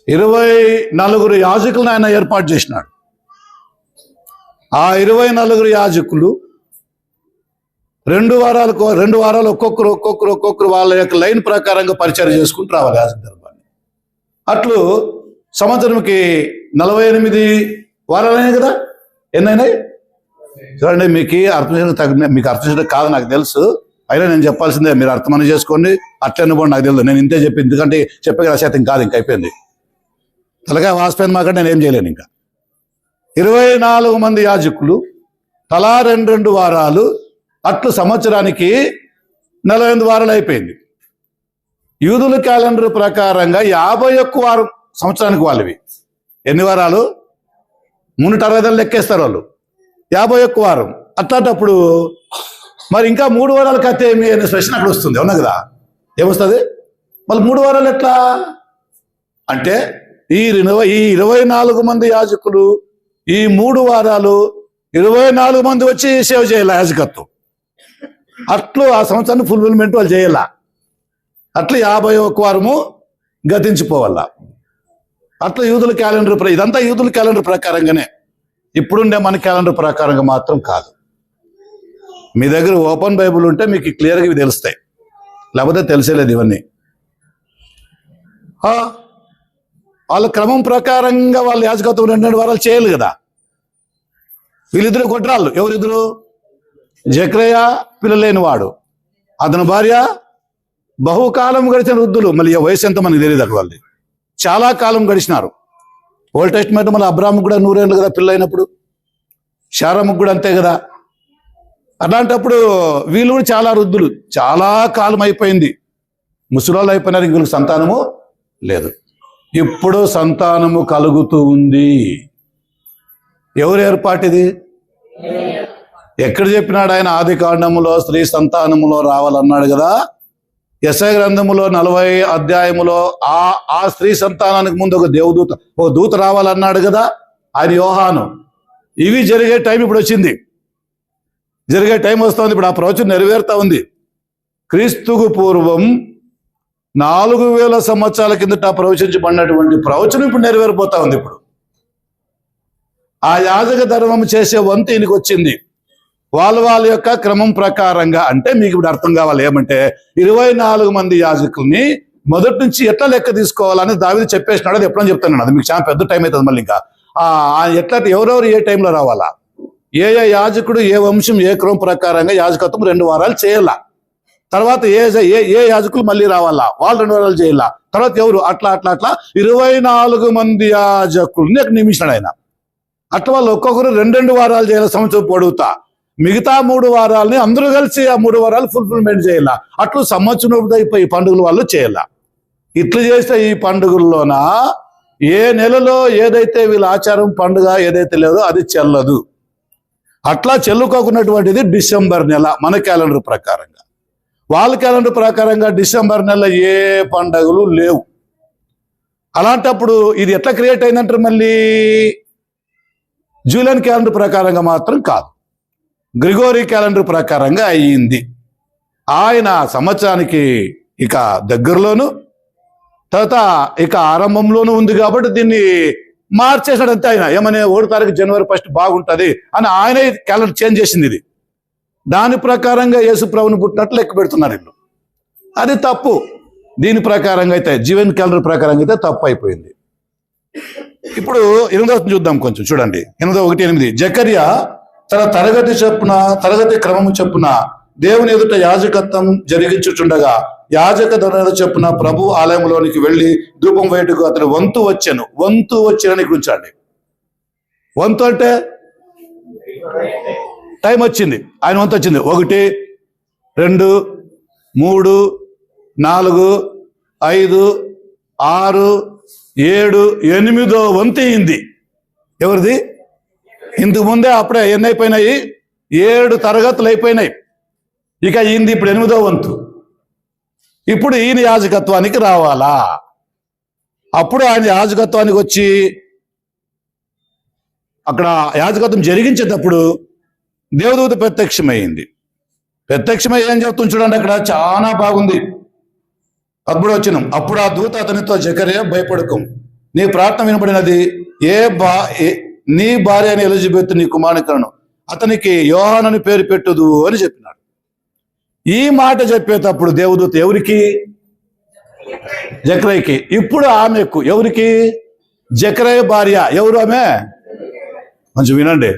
24 యాజకులను ఆయన ఏర్పాటు చేసినాడు. ఆ 24 యాజకులు 2 వారాలు ఒక్కొక్కరు వాళ్ళ యొక్క లైన్ ప్రకారంగా పరిచయం చేసుకుంటూ రావాలి యాజక ధర్మాన్ని. అట్లు సంవత్సరంకి 48 వారాలైనాయి కదా. ఎన్నైనాయి చూడండి. మీకు అర్థం చేయడం కాదు నాకు తెలుసు, అయినా నేను చెప్పాల్సిందే. మీరు అర్థమని చేసుకోండి, అట్లనే పోండి. నాకు తెలియదు, నేను ఇంతే చెప్పి, ఎందుకంటే చెప్పే రచయితం కాదు, ఇంకా అయిపోయింది. తలగా వాసిపోయింది మాకంటే నేను ఏం చేయలేను. ఇంకా 24 మంది యాజకులు తలా 2 వారాలు, అట్లు సంవత్సరానికి 48 వారాలు అయిపోయింది. యూదుల క్యాలెండర్ ప్రకారంగా 51 వారం సంవత్సరానికి వాళ్ళవి. ఎన్ని వారాలు? 360 లెక్కేస్తారు వాళ్ళు. 51 వారం. అట్లాంటప్పుడు మరి ఇంకా 3 వారాల కథ ఏమి అనే ప్రశ్న అక్కడ వస్తుంది. అవునా కదా? ఏమొస్తుంది? మళ్ళీ 3 వారాలు ఎట్లా అంటే ఈ 24 మంది యాజకులు ఈ 3 వారాలు 24 మంది వచ్చి సేవ చేయాలి యాజకత్వం. అట్లు ఆ సంవత్సరాన్ని ఫుల్ఫిల్మెంట్ వాళ్ళు చేయాల. అట్లా 51 వారము గతించిపోవాల. అట్లా యూదుల క్యాలెండర్, ఇదంతా యూదుల క్యాలెండర్ ప్రకారంగానే. ఇప్పుడుండే మన క్యాలెండర్ ప్రకారంగా మాత్రం కాదు. మీ దగ్గర ఓపెన్ బైబుల్ ఉంటే మీకు క్లియర్గా ఇవి తెలుస్తాయి, లేకపోతే తెలిసేలేదు ఇవన్నీ. వాళ్ళ క్రమం ప్రకారంగా వాళ్ళు యాజకత్వం 2 వారాలు చేయాలి కదా. వీళ్ళిద్దరు గొడ్రాళ్ళు. ఎవరిద్దరు? జకరియా పిల్లలేని వాడు, అతని భార్య బహుకాలం గడిచిన వృద్ధులు. మళ్ళీ వయసు ఎంత మనకి తెలియదు. అక్కడ వాళ్ళు చాలా కాలం గడిచినారు. ఓల్డ్ టెస్ట్మెంట్ మళ్ళీ అబ్రాహాముకు కూడా 100 ఏళ్ళు కదా పిల్ల అయినప్పుడు, శారముకు కూడా అంతే కదా. అలాంటప్పుడు వీళ్ళు కూడా చాలా వృద్ధులు, చాలా కాలం అయిపోయింది, ముసలాళ్ళు అయిపోయినారు. ఇంకొక సంతానము లేదు. ఇప్పుడు సంతానము కలుగుతూ ఉంది. ఎవరు ఏర్పాటిది? ఎక్కడ చెప్పినాడు ఆయన? ఆది కాండములో స్త్రీ సంతానములో రావాలన్నాడు కదా. యెషయా గ్రంథములో 40 అధ్యాయములో ఆ స్త్రీ సంతానానికి ముందు ఒక దూత రావాలన్నాడు కదా. ఆయన యోహాను. ఇవి జరిగే టైం ఇప్పుడు వచ్చింది, జరిగే టైం వస్తుంది. ఇప్పుడు ఆ ప్రవచనం నెరవేరుతా ఉంది. క్రీస్తుకు పూర్వం 4000 సంవత్సరాల కిందట ప్రవచించబడినటువంటి ప్రవచనం ఇప్పుడు నెరవేరిపోతా ఉంది. ఇప్పుడు ఆ యాజక ధర్మం చేసే వంతు ఈయనకి వచ్చింది. వాళ్ళ యొక్క క్రమం ప్రకారంగా. అంటే మీకు ఇప్పుడు అర్థం కావాలి ఏమంటే 24 మంది యాజకుల్ని మొదటి నుంచి ఎట్లా లెక్క తీసుకోవాలని దావీదు చెప్పేసినాడు. అది ఎప్పుడని చెప్తాను. అది మీకు చాలా పెద్ద టైం అవుతుంది. మళ్ళీ ఇంకా ఎట్లా ఎవరెవరు ఏ టైంలో రావాలా, ఏ యాజకుడు ఏ వంశం ఏ క్రమం ప్రకారంగా యాజకత్వం 2 వారాలు చేయాల. తర్వాత ఏ యాజకులు మళ్ళీ రావాలా, వాళ్ళు 2 వారాలు చేయాల. తర్వాత ఎవరు? అట్లా 24 మంది యాజకుల్ని నియమించినాడు ఆయన. అట్లా వాళ్ళు ఒక్కొక్కరు 2 వారాలు చేయాలి సంవత్సరం పొడుగుతా. మిగతా 3 వారాలని అందరూ కలిసి ఆ 3 వారాలు ఫుల్ఫిల్మెంట్ చేయాల. అట్లు సంవత్సరం అయిపోయి పండుగలు వాళ్ళు చేయాల. ఇట్లు చేస్తే ఈ పండుగల్లోన ఏ నెలలో ఏదైతే వీళ్ళ ఆచారం పండుగ ఏదైతే లేదో అది చెల్లదు. అట్లా చెల్లుకోకున్నటువంటిది డిసెంబర్ నెల మన క్యాలెండర్ ప్రకారంగా. వాళ్ళ క్యాలెండర్ ప్రకారంగా డిసెంబర్ నెల ఏ పండుగలు లేవు. అలాంటప్పుడు ఇది ఎట్లా క్రియేట్ అయిందంటారు? మళ్ళీ జూలియన్ క్యాలెండర్ ప్రకారంగా మాత్రం కాదు, గ్రిగోరీ క్యాలెండర్ ప్రకారంగా అయ్యింది. ఆయన సంవత్సరానికి ఇక దగ్గరలోను, తర్వాత ఇక ఆరంభంలోనూ ఉంది కాబట్టి దీన్ని మార్చేసాడు అంతే. ఆయన ఏమనే 1 తారీఖు జనవరి 1 బాగుంటుంది అని ఆయనే క్యాలెండర్ చేంజ్ చేసింది. ఇది దాని ప్రకారంగా యేసు ప్రభుని పుట్టినట్లు లెక్క పెడుతున్నారు వీళ్ళు. అది తప్పు. దీని ప్రకారంగా అయితే జీవన్ క్యాలెండర్ ప్రకారంగా అయితే తప్పు అయిపోయింది. ఇప్పుడు 8వ చూద్దాం కొంచెం చూడండి. 8:1-8 జకర్యా తన తరగతి క్రమము చొప్పున దేవుని ఎదుట యాజకత్వం జరిగించుచుండగా యాజక ధర్మ చొప్పున ప్రభు ఆలయంలోనికి వెళ్ళి ధూపం వేయటకు అతను వంతు వచ్చానని గురించండి. వంతు అంటే టైం వచ్చింది, ఆయన వంతు వచ్చింది. 1, 2, 3, 4, 5, 6, 7, 8వ వంతు అయింది. ఎవరిది? ఇంతకు ముందే అప్పుడే ఎన్ని అయిపోయినాయి? 7 తరగతులు అయిపోయినాయి. ఇక ఈయనది ఇప్పుడు 8వ వంతు. ఇప్పుడు ఈయన యాజకత్వానికి రావాలా? అప్పుడు ఆయన యాజకత్వానికి వచ్చి అక్కడ యాజకత్వం జరిగించేటప్పుడు దేవదూత ప్రత్యక్షమైంది. ప్రత్యక్షమై ఏం చెప్తుంది చూడండి, అక్కడ చాలా బాగుంది. 11వ వచనం. అప్పుడు ఆ దూత అతనితో, జకర్యా భయపడకు, నీ ప్రార్థన వినబడినది. నీ భార్య అని ఎలిజబెత్ నీ కుమారుని అతనికి యోహానని పేరు పెట్టుదు అని చెప్పినాడు. ఈ మాట చెప్పేటప్పుడు దేవదూత ఎవరికి? జకర్యాకి. ఇప్పుడు ఆమెకు ఎవరికి? జకర్యా భార్య. ఎవరు ఆమె? కొంచెం వినండి,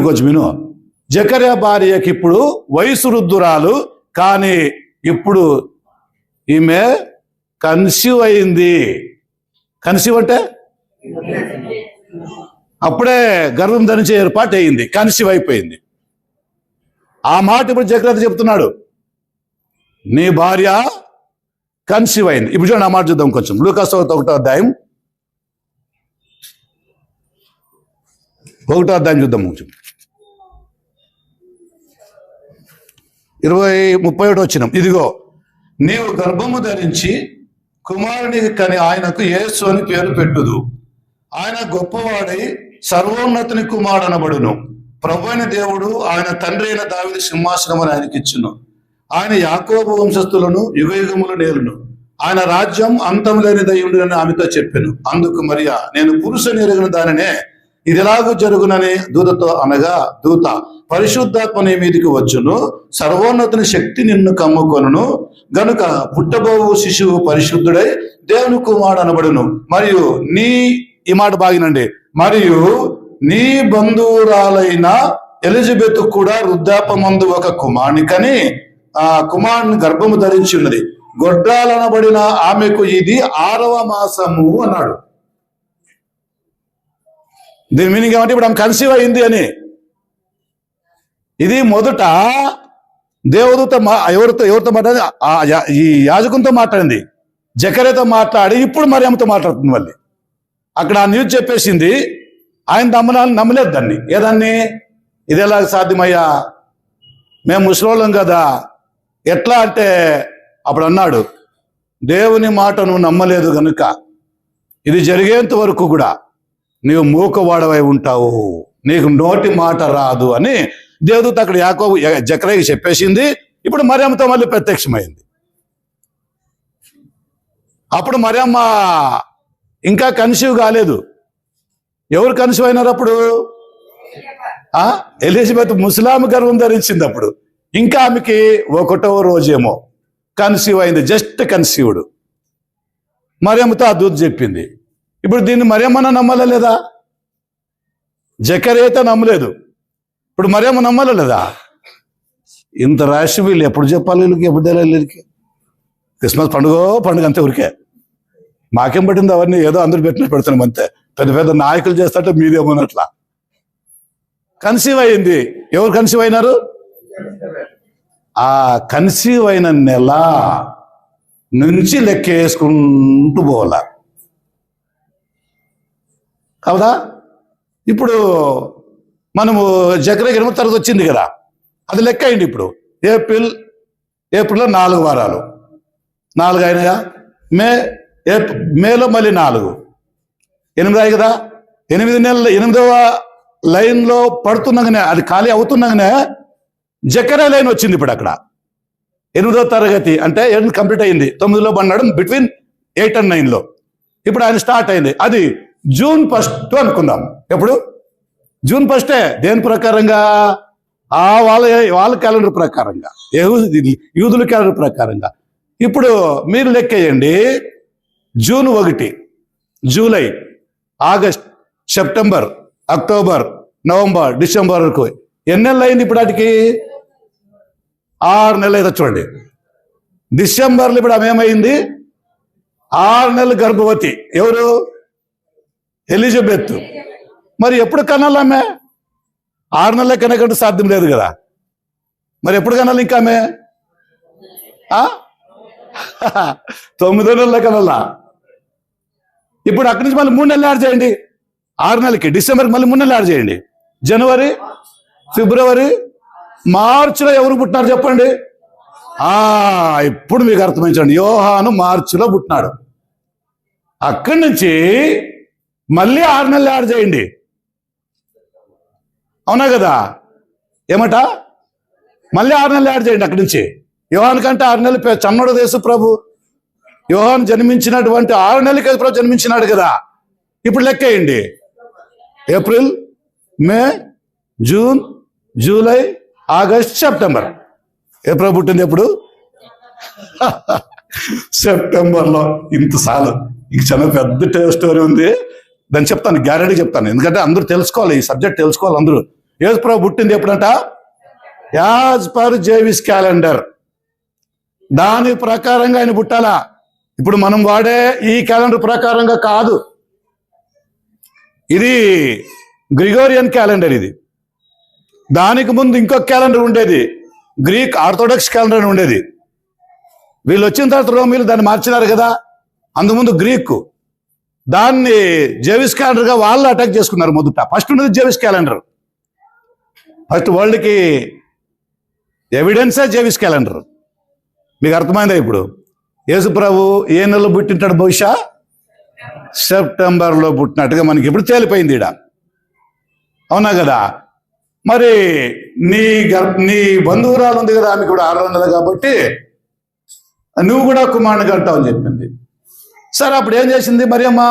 కొంచెం విను. జకర్యా భార్యకి ఇప్పుడు వయసు వృద్ధురాలు, కానీ ఇప్పుడు ఈమె కన్సీవ్ అయింది. కన్సీవ్ అంటే అప్పుడే గర్భం ధరించే ఏర్పాటు అయింది, కన్సీవ్ అయిపోయింది. ఆ మాట ఇప్పుడు జకర్యా చెప్తున్నాడు, నీ భార్య కన్సీవ్ అయింది. ఇప్పుడు చూడండి, ఆ మాట చూద్దాం కొంచెం. లూకాసు 1వ అధ్యాయం 1వ అధ్యాయం చూద్దాం కొంచెం. 31వ వచనం. ఇదిగో నీవు గర్భము ధరించి కుమారుని కని ఆయనకు యేసు అని పేరు పెట్టుదు. ఆయన గొప్పవాడై సర్వోన్నతుని కుమారుడనబడును. ప్రభువైన దేవుడు ఆయన తండ్రి అయిన దావీదు సింహాసనమును ఆయనకి ఇచ్చును. ఆయన యాకోబు వంశస్థులను యుగయుగములు నేలును. ఆయన రాజ్యం అంతం లేనిదై ఉండునని ఆమెతో చెప్పెను. అందుకు మరియా, నేను పురుషుని ఎరుగిన దానినే, ఇది ఎలాగూ జరుగునని దూతతో అనగా, దూత, పరిశుద్ధాత్మ నీ మీదికి వచ్చును, సర్వోన్నతుని శక్తి నిన్ను కమ్ముకొనును, గనుక పుట్టబోవు శిశువు పరిశుద్ధుడై దేవుని కుమారుడు అనబడును. మరియు ఈ మాట బాగినండి, మరియు నీ బంధువురాలైన ఎలిజబెత్ కూడా వృద్ధాపమందు ఒక కుమారుని కని ఆ కుమారుని గర్భము ధరించి ఉన్నది. గొడ్రాలనబడిన ఆమెకు ఇది 6వ మాసము అన్నాడు. దీని మీనింగ్ ఏమంటే ఇప్పుడు ఆమె కన్సీవ్ అయింది అని. ఇది మొదట దేవదూత ఎవరితో మాట్లాడింది? ఈ యాజకునితో మాట్లాడింది, జకర్యాతో మాట్లాడి ఇప్పుడు మరియమ్మతో మాట్లాడుతుంది. మళ్ళీ అక్కడ ఆ న్యూస్ చెప్పేసింది. ఆయన నమ్మలేదు దాన్ని. ఏదాన్ని? ఇది ఎలా సాధ్యమయ్యా, మేము ముసలోళ్ళం కదా, ఎట్లా అంటే అప్పుడు అన్నాడు, దేవుని మాట నువ్వు నమ్మలేదు కనుక ఇది జరిగేంత వరకు కూడా నీవు మూకవాడవై ఉంటావు, నీకు నోటి మాట రాదు అని దేవదూత అక్కడ జకర్యాకి చెప్పేసింది. ఇప్పుడు మరియమ్మతో మళ్ళీ ప్రత్యక్షమైంది. అప్పుడు మరియమ్మ ఇంకా కన్సీవ్ కాలేదు. ఎవరు కన్సీవ్ అయినారు అప్పుడు? ఎలిజబెత్ ముసలాం గర్భం ధరించింది. అప్పుడు ఇంకా ఆమెకి 1వ రోజేమో కన్సీవ్ అయింది, జస్ట్ కన్సీవ్డ్. మరియమ్మతో ఆ దూత చెప్పింది. ఇప్పుడు దీన్ని మరియమ్మన నమ్మాలా లేదా? జకర్యా అయితే నమ్మలేదు, ఇప్పుడు మరియమ్మ నమ్మాలా లేదా? ఇంత రాశి వీళ్ళు ఎప్పుడు చెప్పాలి? వీళ్ళకి ఎప్పుడు తెలియాలి? వీళ్ళకి క్రిస్మస్ పండుగ అంతే ఊరికే. మాకేం పట్టింది అవన్నీ? ఏదో అందరూ పెట్టినట్టు పెడుతున్నాం అంతే. పెద్ద పెద్ద నాయకులు చేస్తాంటే మీదేమోనట్లా. కన్సీవ్ అయింది. ఎవరు కన్సీవ్ అయినారు? ఆ కన్సీవ్ అయిన నెల నుంచి లెక్కేసుకుంటూ పోవాల కాదా? ఇప్పుడు మనము జకర్యాకి 8వ తరగతి వచ్చింది కదా, అది లెక్క అయింది. ఇప్పుడు ఏప్రిల్లో 4 వారాలు, 4 అయినాయా? మేలో మళ్ళీ 4, 8 అయ్యి కదా. 8 నెలలు 8వ లైన్లో పడుతున్నాగానే, అది ఖాళీ అవుతున్నాగానే జకర్యా లైన్ వచ్చింది. ఇప్పుడు అక్కడ 8వ తరగతి అంటే 8 కంప్లీట్ అయింది, 9లో పడినాడు, బిట్వీన్ 8 and 9లో. ఇప్పుడు ఆయన స్టార్ట్ అయింది, అది జూన్ 1 అనుకుందాం. ఎప్పుడు? జూన్ 1 దేని ప్రకారంగా? వాళ్ళ క్యాలెండర్ ప్రకారంగా, యూదుల క్యాలెండర్ ప్రకారంగా. ఇప్పుడు మీరు లెక్కేయండి, June 1, July, August, September, October, November, December వరకు ఎన్ని నెలలు అయింది? ఇప్పుడు వాటికి 6 నెలలు అయితే చూడండి. డిసెంబర్లో ఇప్పుడు ఆమె ఏమైంది? 6 నెలలు గర్భవతి. ఎవరు? ఎలిజబెత్. మరి ఎప్పుడు కనాలి ఆమె? 6 నెలల కనకంటే సాధ్యం లేదు కదా. మరి ఎప్పుడు కనాలి ఇంకా ఆమె? 9 నెలల కనాలా. ఇప్పుడు అక్కడి నుంచి మళ్ళీ 3 నెలలు యాడ్ చేయండి. 6 నెలలకి డిసెంబర్కి మళ్ళీ 3 నెలలు యాడ్ చేయండి. జనవరి, ఫిబ్రవరి, మార్చిలో ఎవరు పుట్టినారు చెప్పండి? ఇప్పుడు మీకు అర్థమైంచండి. యోహాను మార్చిలో పుట్టినాడు. అక్కడి నుంచి మళ్ళీ 6 నెలలు యాడ్ చేయండి. అవునా కదా? ఏమట? మళ్ళీ 6 నెలలు యాడ్ చేయండి. అక్కడి నుంచి యోహాను కంటే 6 నెలలు చన్నోడు దేశ ప్రభు. యోహాను జన్మించినటువంటి 6 నెలలకి ప్రభు జన్మించినాడు కదా. ఇప్పుడు లెక్కేయండి. April, May, June, July, August, September. April పుట్టింది ఎప్పుడు? సెప్టెంబర్లో. ఇంత సార్లు ఇంక చాలా పెద్ద స్టోరీ ఉంది, దాన్ని చెప్తాను, గ్యారెంటీ చెప్తాను. ఎందుకంటే అందరూ తెలుసుకోవాలి, ఈ సబ్జెక్ట్ తెలుసుకోవాలి అందరూ. యేసు ప్రభు పుట్టింది ఎప్పుడంట? As per Jewish calendar. దాని ప్రకారంగా ఆయన పుట్టాలా. ఇప్పుడు మనం వాడే ఈ క్యాలెండర్ ప్రకారంగా కాదు. ఇది గ్రిగోరియన్ క్యాలెండర్. ఇది దానికి ముందు ఇంకొక క్యాలెండర్ ఉండేది, గ్రీక్ ఆర్థోడాక్స్ క్యాలెండర్ అని ఉండేది. వీళ్ళు వచ్చిన తర్వాత రోమిలు దాన్ని మార్చినారు కదా. అందుముందు గ్రీకు, దాన్ని జేవిస్ క్యాలెండర్గా వాళ్ళు అటాక్ చేసుకున్నారు. మొదట ఫస్ట్ ఉన్నది జేవిస్ క్యాలెండర్. ఫస్ట్ వరల్డ్కి ఎవిడెన్సే జేవిస్ క్యాలెండర్. మీకు అర్థమైందా? ఇప్పుడు యేసు ప్రభు ఏ నెలలో పుట్టింటాడు? బహుశా సెప్టెంబర్లో పుట్టినట్టుగా మనకి ఇప్పుడు తేలిపోయింది ఈడ. అవునా కదా? మరి నీ బంధువురాలు ఉంది కదా, ఆమె కూడా 6 నెలలు కాబట్టి నువ్వు కూడా కుమారుని కంటావు అని చెప్పింది. సరే, అప్పుడు ఏం చేసింది మరియమ్మ?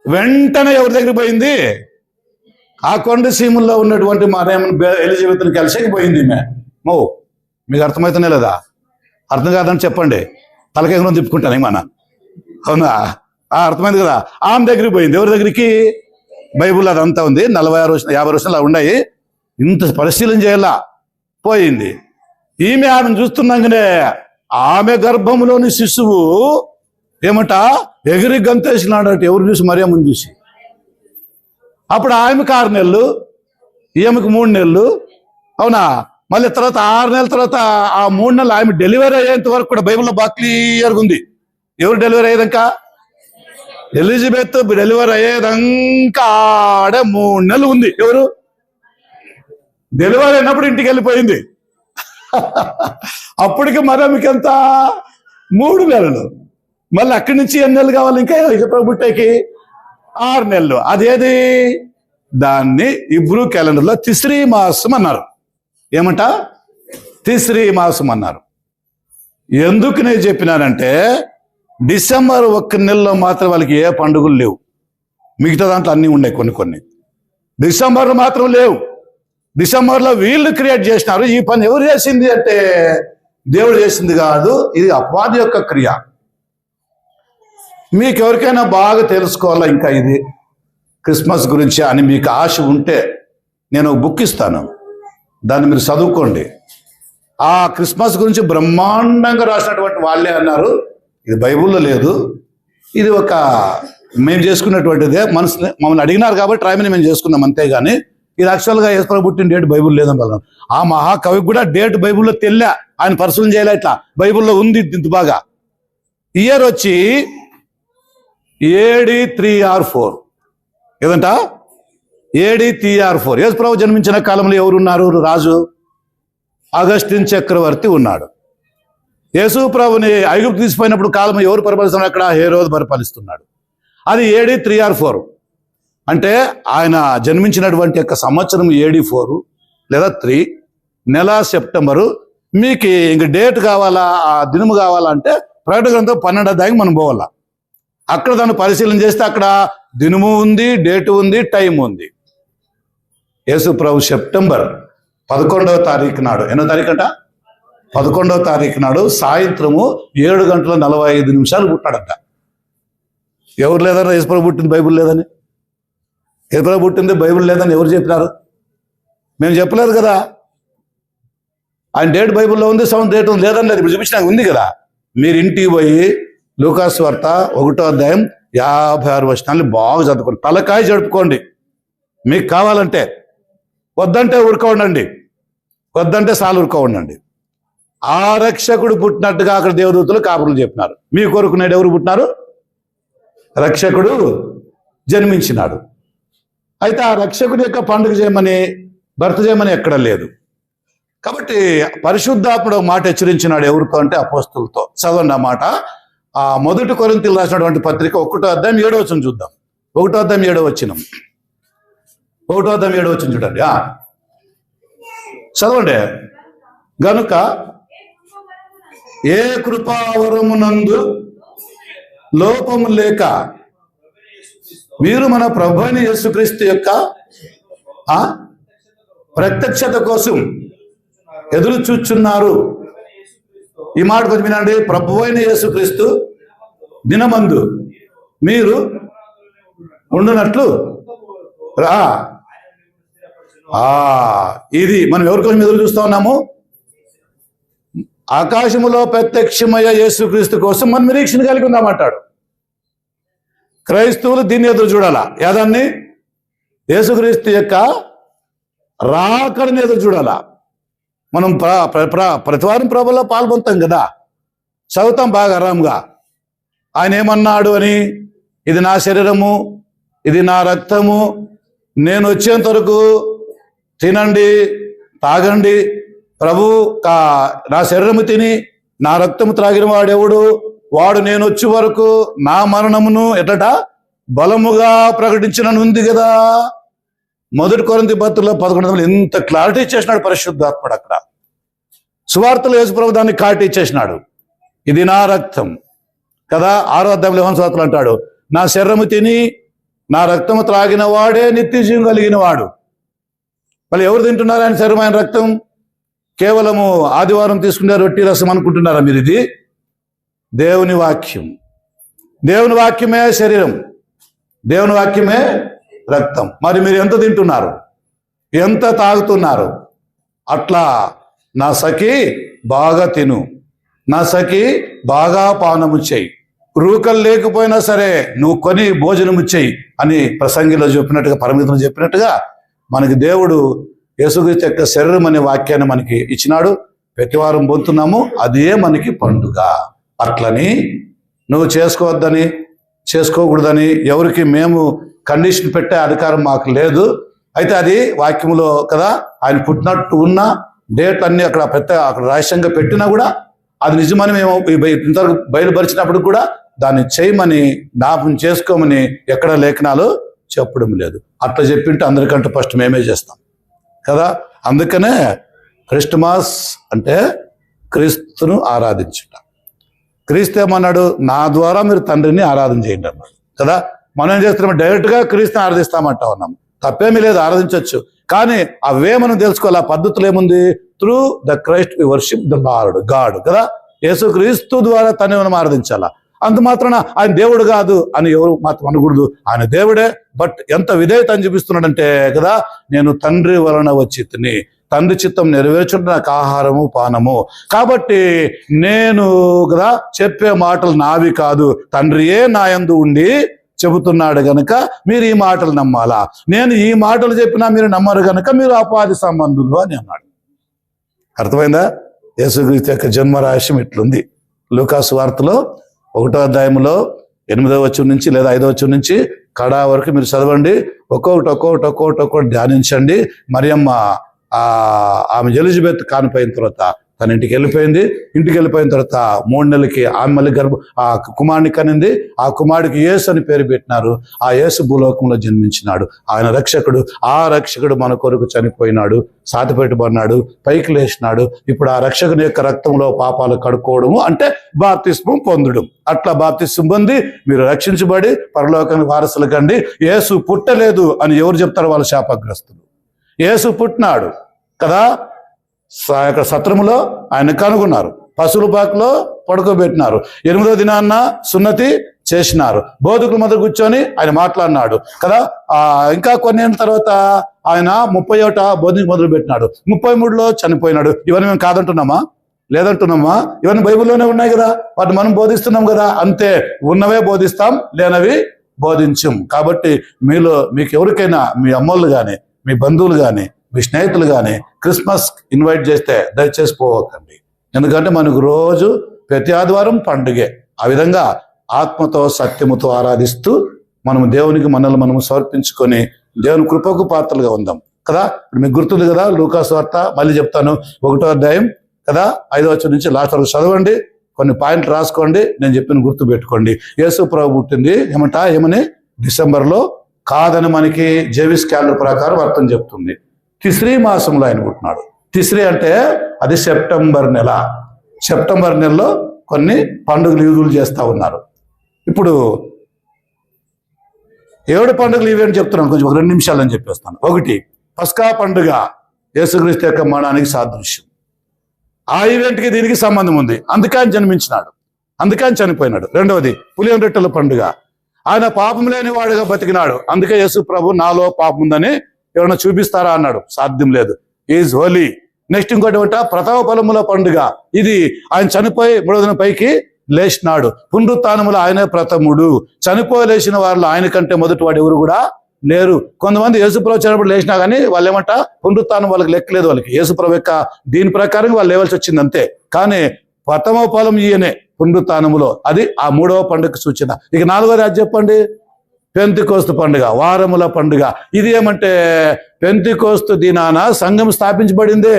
వెంటనే ఎవరి దగ్గరికి పోయింది? ఆ కొండ సీముల్లో ఉన్నటువంటి ఎలిజబెత్ని కలిసి పోయింది. మీకు అర్థమవుతానే లేదా? అర్థం కాదని చెప్పండి, తలకాయ తిప్పుకుంటాను మన. అవునా? అర్థమైంది కదా. ఆమె దగ్గరికి పోయింది. ఎవరి దగ్గరికి? బైబుల్ అదంతా ఉంది, 50 రోజులు ఉన్నాయి. ఇంత పరిశీలన చేయాలా. పోయింది. ఆమెను చూస్తున్నాగానే ఆమె గర్భంలోని శిశువు ఏమంట ఎగిరి గంతేసినాడట. ఎవరు చూసి? మరియమ్మని చూసి. అప్పుడు ఆమెకు 6 నెలలు, ఈమెకు 3 నెలలు. అవునా? మళ్ళీ తర్వాత 6 నెలల తర్వాత ఆ 3 నెలలు ఆమె డెలివరీ అయ్యేంత వరకు కూడా బైబిల్లో బాగా క్లియర్గా ఉంది. ఎవరు డెలివరీ అయ్యేదాకా? ఎలిజబెత్ డెలివరీ అయ్యేదాకా ఆడ 3 నెలలు ఉంది. ఎవరు? డెలివరీ అయినప్పుడు ఇంటికి వెళ్ళిపోయింది. అప్పటికి మరియమ్మకి ఎంత? 3 నెలలు. మళ్ళీ అక్కడి నుంచి ఎన్ని నెలలు కావాలి ఇంకా పుట్టేకి? 6 నెలలు. అదేది? దాన్ని ఇబ్రూ క్యాలెండర్లో తిస్రీ మాసం అన్నారు. ఏమంట? తిస్రీ మాసం అన్నారు. ఎందుకు నేను చెప్పినానంటే, డిసెంబర్ 1 నెలలో మాత్రం వాళ్ళకి ఏ పండుగలు లేవు. మిగతా దాంట్లో అన్నీ ఉన్నాయి, కొన్ని. డిసెంబర్లో మాత్రం లేవు. డిసెంబర్లో వీళ్ళు క్రియేట్ చేసినారు. ఈ పని ఎవరు చేసింది అంటే దేవుడు చేసింది కాదు, ఇది అపవాది యొక్క క్రియ. మీకు ఎవరికైనా బాగా తెలుసుకోవాలా ఇంకా ఇది క్రిస్మస్ గురించి అని మీకు ఆశ ఉంటే నేను ఒక బుక్ ఇస్తాను, దాన్ని మీరు చదువుకోండి. ఆ క్రిస్మస్ గురించి బ్రహ్మాండంగా రాసినటువంటి వాళ్ళే అన్నారు, ఇది బైబుల్లో లేదు, ఇది ఒక మేము చేసుకున్నటువంటిదే. మమ్మల్ని అడిగినారు కాబట్టి రాయమని మేము చేసుకున్నాం, అంతేగాని ఇది యాక్చువల్గా యేసు ప్రభు పుట్టిన డేట్ బైబుల్ లేదని. ఆ మహాకవికి కూడా డేట్ బైబుల్లో తెల్లా, ఆయన పరిశీలన చేయలే. ఇట్లా బైబుల్లో ఉంది ఇంత బాగా. ఇయర్ వచ్చి AD 3R4. ఏదంట? AD 3R4. యేసు ప్రభు జన్మించిన కాలంలో ఎవరున్నారు? రాజు అగస్టిన్ చక్రవర్తి ఉన్నాడు. యేసు ప్రభుని ఐగుప్తు తీసిపోయినప్పుడు కాలం ఎవరు పరిపాలిస్తున్నారు? అక్కడ హేరోదు పరిపాలిస్తున్నాడు. అది AD 3R4. అంటే ఆయన జన్మించినటువంటి యొక్క సంవత్సరం AD 4 లేదా 3, నెల సెప్టెంబరు, మీకు ఇంక డేట్ కావాలా, ఆ దినము కావాలంటే ప్రకటన గ్రంథం 12వ అధ్యాయం మనం పోవాలా. అక్కడ దాన్ని పరిశీలన చేస్తే అక్కడ దినము ఉంది, డేట్ ఉంది, టైం ఉంది. యేసు ప్రభు సెప్టెంబర్ 11వ తారీఖు నాడు, ఎన్నో తారీఖు అంట, 11వ తారీఖు నాడు సాయంత్రము 7:45 పుట్టాడట. ఎవరు లేదన్నా యేసు ప్రభు పుట్టింది బైబిల్ లేదని, యేసు ప్రభు పుట్టింది బైబిల్ లేదని ఎవరు చెప్పినారు? మేము చెప్పలేదు కదా. ఆయన డేట్ బైబిల్లో ఉంది, సౌండ్ డేట్ ఉంది, లేదని లేదు, ఇప్పుడు చూపించినా ఉంది కదా. మీరు ఇంటికి పోయి లూకాసు వార్త 1వ అధ్యాయం 56 వచనాలు బాగా చదువుకోండి, తలకాయ జడుపుకోండి. మీకు కావాలంటే, వద్దంటే ఊరుకో ఉండండి, వద్దంటే సాలు ఊరుకో ఉండండి. ఆ రక్షకుడు పుట్టినట్టుగా అక్కడ దేవదూతలు కాపురులు చెప్పినారు. మీ కొరకు నేడు ఎవరు పుట్టినారు? రక్షకుడు జన్మించినాడు. అయితే ఆ రక్షకుడి యొక్క పండుగ చేయమని, భర్త చేయమని ఎక్కడ లేదు. కాబట్టి పరిశుద్ధాత్ముడు మాట హెచ్చరించినాడు. ఎవరితో అంటే అపోస్తులతో. చదవండి ఆ మాట. ఆ 1 కొరింథీయులకు రాసినటువంటి పత్రిక 1వ అధ్యాయం 7వ వచనం చూద్దాం. 1వ అధ్యాయం 7వ వచనం, 1వ అధ్యాయం 7వ వచనం చూడండి. చదవండి. గనుక ఏ కృపావరమునందు లోపము లేక మీరు మన ప్రభు అయిన యేసుక్రీస్తు యొక్క ప్రత్యక్షత కోసం ఎదురు చూచున్నారు. ఈ మాట కొంచెం వినండి. ప్రభు అయిన యేసుక్రీస్తు దినమందు మీరు ఉండునట్లు ఇది మనం ఎవరి కోసం ఎదురు చూస్తా ఉన్నాము? ఆకాశములో ప్రత్యక్షమయ్య యేసుక్రీస్తు కోసం మనం నిరీక్షణ కలిగి ఉందామంటాడు. క్రైస్తవులు దీన్ని ఎదురు చూడాలా. ఏదాన్ని? యేసుక్రీస్తు యొక్క రాకడిని ఎదురు చూడాలా. మనం ప్రతివారం ప్రభులో పాల్గొంటాం కదా, చదువుతాం బాగా ఆరాంగా. ఆయన ఏమన్నాడు అని, ఇది నా శరీరము, ఇది నా రక్తము, నేను వచ్చేంత వరకు తినండి, తాగండి. ప్రభు నా శరీరము తిని నా రక్తము త్రాగిన వాడెవడు? వాడు నేను వచ్చే వరకు నా మరణమును ఎట్లట బలముగా ప్రకటించినను ఉంది కదా. 1 కొరింథీ పత్రికలో 11 ఎంత క్లారిటీ ఇచ్చేసినాడు పరిశుద్ధాత్ముడు. అక్కడ సువార్తలో యేసు ప్రభు దాన్ని క్లారిటీ ఇచ్చేసినాడు. ఇది నా రక్తం కదా. 6వ అధ్యాయంలో యోహాను సువార్తలో అంటాడు, నా శరీరము తిని నా రక్తము త్రాగిన వాడే నిత్య జీవం కలిగిన వాడు. వాళ్ళు ఎవరు తింటున్నారు ఆయన శరీరం, ఆయన రక్తం? కేవలము ఆదివారం తీసుకునే రొట్టి రసం అనుకుంటున్నారా మీరు? ఇది దేవుని వాక్యం. దేవుని వాక్యమే శరీరం, దేవుని వాక్యమే రక్తం. మరి మీరు ఎంత తింటున్నారు, ఎంత తాగుతున్నారు? అట్లా నా సఖి బాగా తిను, నా సఖి బాగా పానము చెయ్యి, రూకలు లేకపోయినా సరే నువ్వు కొని భోజనము చెయ్యి అని ప్రసంగిలో చెప్పినట్టుగా, పరమితులు చెప్పినట్టుగా మనకి దేవుడు యేసుక్రీస్తు యొక్క శరీరం అనే వాక్యాన్ని మనకి ఇచ్చినాడు. ప్రతివారం పొందుతున్నాము, అదే మనకి పండుగ. అట్లని నువ్వు చేసుకోవద్దని, చేసుకోకూడదని ఎవరికి మేము కండిషన్ పెట్టే అధికారం మాకు లేదు. అయితే అది వాక్యములో కదా, ఆయన పుట్టినట్టు ఉన్న డేట్ అన్ని అక్కడ అక్కడ రహస్యంగా పెట్టినా కూడా అది నిజమని మేము ఇంతవరకు బయలుపరిచినప్పుడు కూడా దాన్ని చేయమని, జ్ఞాపకం చేసుకోమని ఎక్కడ లేఖనాలు చెప్పడం లేదు. అట్లా చెప్పింటే అందరికంటే ఫస్ట్ మేమే చేస్తాం కదా. అందుకనే క్రిస్టమాస్ అంటే క్రీస్తును ఆరాధించుట. క్రీస్తు ఏమన్నాడు? నా ద్వారా మీరు తండ్రిని ఆరాధన చేయండి అన్నాడు కదా. మనం ఏం చేస్తున్నాం? డైరెక్ట్గా క్రీస్తుని ఆరాధిస్తామంటా ఉన్నాం. తప్పేమీ లేదు, ఆరాధించవచ్చు. కానీ అవే మనం తెలుసుకోవాలి. ఆ పద్ధతులు ఏముంది? Through the Christ we worship the Lord God కదా. యేసు క్రీస్తు ద్వారా తను మనం ఆరాధించాలా. అంత మాత్రాన ఆయన దేవుడు కాదు అని ఎవరు మాత్రం అనకూడదు. ఆయన దేవుడే, బట్ ఎంత విధేయత అని చూపిస్తున్నాడంటే కదా, నేను తండ్రి వలన వచ్చి తిని తండ్రి చిత్తం నెరవేర్చుంటే నాకు ఆహారము పానము. కాబట్టి నేను కదా చెప్పే మాటలు నావి కాదు, తండ్రియే నా యందు ఉండి చెబుతున్నాడు గనుక మీరు ఈ మాటలు నమ్మాలా. నేను ఈ మాటలు చెప్పినా మీరు నమ్మరు గనుక మీరు అపాది సంబంధులు అని అన్నాడు. అర్థమైందా? యేసుక్రీస్తు యొక్క జన్మ రహస్యం ఇట్లుంది. లూకాసు వార్తలో 1వ అధ్యాయంలో 8వ వచనం నుంచి లేదా 5వ వచనం నుంచి కడా వరకు మీరు చదవండి. ఒక్కొక్కటి ధ్యానించండి. మరియమ్మ ఆమె ఎలిజబెత్ కానిపోయిన తర్వాత తన ఇంటికి వెళ్ళిపోయింది. ఇంటికి వెళ్ళిపోయిన తర్వాత 3 నెలలకి ఆమె మళ్ళీ ఆ కుమారుని కనింది. ఆ కుమారుడికి యేసు అని పేరు పెట్టినారు. ఆ యేసు భూలోకంలో జన్మించినాడు. ఆయన రక్షకుడు. ఆ రక్షకుడు మన కొరకు చనిపోయినాడు, సాతిపెట్టబడినాడు, పైకి లేచినాడు. ఇప్పుడు ఆ రక్షకుని యొక్క రక్తంలో పాపాలు కడుక్కోవడము అంటే బాప్తిస్మం పొందడం. అట్లా బాప్తిస్మం పొంది మీరు రక్షించబడి పరలోకానికి వారసులు కండి. యేసు పుట్టలేదు అని ఎవరు చెప్తారు? వాళ్ళ శాపగ్రస్తులు. యేసు పుట్టినాడు కదా, సత్రములో ఆయన కనుగొన్నారు, పశువుల పాకలో పడుకోబెట్టినారు, 8వ దినాన్న సున్నతి చేసినారు, బోధకుల మధ్య కూర్చొని ఆయన మాట్లాడినాడు కదా. ఇంకా కొన్ని ఏళ్ళ తర్వాత ఆయన 31 బోధించి మొదలు పెట్టినాడు, 33లో చనిపోయినాడు. ఇవన్నీ మేము కాదంటున్నామా? లేదంటున్నామా? ఇవన్నీ బైబిల్లోనే ఉన్నాయి కదా, వాటిని మనం బోధిస్తున్నాం కదా. అంతే, ఉన్నవే బోధిస్తాం, లేనవి బోధించం. కాబట్టి మీకు ఎవరికైనా మీ అమ్మోళ్ళు కానీ, మీ బంధువులు కానీ, మీ స్నేహితులు కానీ క్రిస్మస్ ఇన్వైట్ చేస్తే దయచేసి పోవకండి. ఎందుకంటే మనకు రోజు ప్రతి ఆదివారం పండుగే. ఆ విధంగా ఆత్మతో సత్యముతో ఆరాధిస్తూ మనము దేవునికి మనము సమర్పించుకొని దేవుని కృపకు పాత్రలుగా ఉందాం కదా. ఇప్పుడు మీకు గుర్తుంది కదా, లూకా సువార్త మళ్ళీ చెప్తాను, 1వ అధ్యాయం కదా, 5వ వచనం నుంచి లాస్ట్ వరకు చదవండి. కొన్ని పాయింట్లు రాసుకోండి, నేను చెప్పిన గుర్తు పెట్టుకోండి. యేసు ప్రభు పుట్టింది ఏమని డిసెంబర్లో కాదని మనకి జేవిస్ క్యాలెండర్ ప్రకారం అర్థం చెప్తుంది. తిస్రీ మాసంలో ఆయన పుట్టినాడు. తిస్రీ అంటే అది సెప్టెంబర్ నెల. సెప్టెంబర్ నెలలో కొన్ని పండుగలు ఈదులు చేస్తూ ఉన్నారు. ఇప్పుడు 7 పండుగలు ఇవి అని చెప్తున్నాను, కొంచెం 2 నిమిషాలు అని చెప్పేస్తాను. 1 పస్కా పండుగ, యేసుక్రీస్తు యొక్క మరణానికి సాదృశ్యం. ఆ ఈవెంట్కి దీనికి సంబంధం ఉంది, అందుకే ఆయన జన్మించినాడు, అందుకే ఆయన చనిపోయినాడు. 2వది పులియన రొట్టెల పండుగ, ఆయన పాపం లేని వాడుగా బతికినాడు, అందుకే యేసు ప్రభు నాలో పాపం ఉందని ఎవరైనా చూపిస్తారా అన్నాడు, సాధ్యం లేదు, ఈజ్ హోలీ. నెక్స్ట్ ఇంకోటి ఏమంట, ప్రథమ ఫలముల పండుగ, ఇది ఆయన చనిపోయి 3వ దినం పైకి లేచినాడు. పునరుత్థానములో ఆయనే ప్రథముడు. చనిపోయి లేచిన వారిలో ఆయన కంటే మొదటి వాడు ఎవరు కూడా లేరు. కొంతమంది యేసుప్రభు చనిపోయి లేచినా కానీ వాళ్ళు ఏమంట, పునరుత్థానం వాళ్ళకి లెక్కలేదు. వాళ్ళకి యేసుప్రభు యొక్క దీని ప్రకారం వాళ్ళు లేవలసి వచ్చింది అంతే. కానీ ప్రథమ ఫలం ఈయనే పునరుత్థానములో, అది ఆ 3వ పండుగ సూచన. ఇక 4వది అది చెప్పండి, పెంతెకోస్తు పండుగ, వారముల పండుగ. ఇది ఏమంటే పెంతెకోస్తు దినాన సంఘం స్థాపించబడిందే,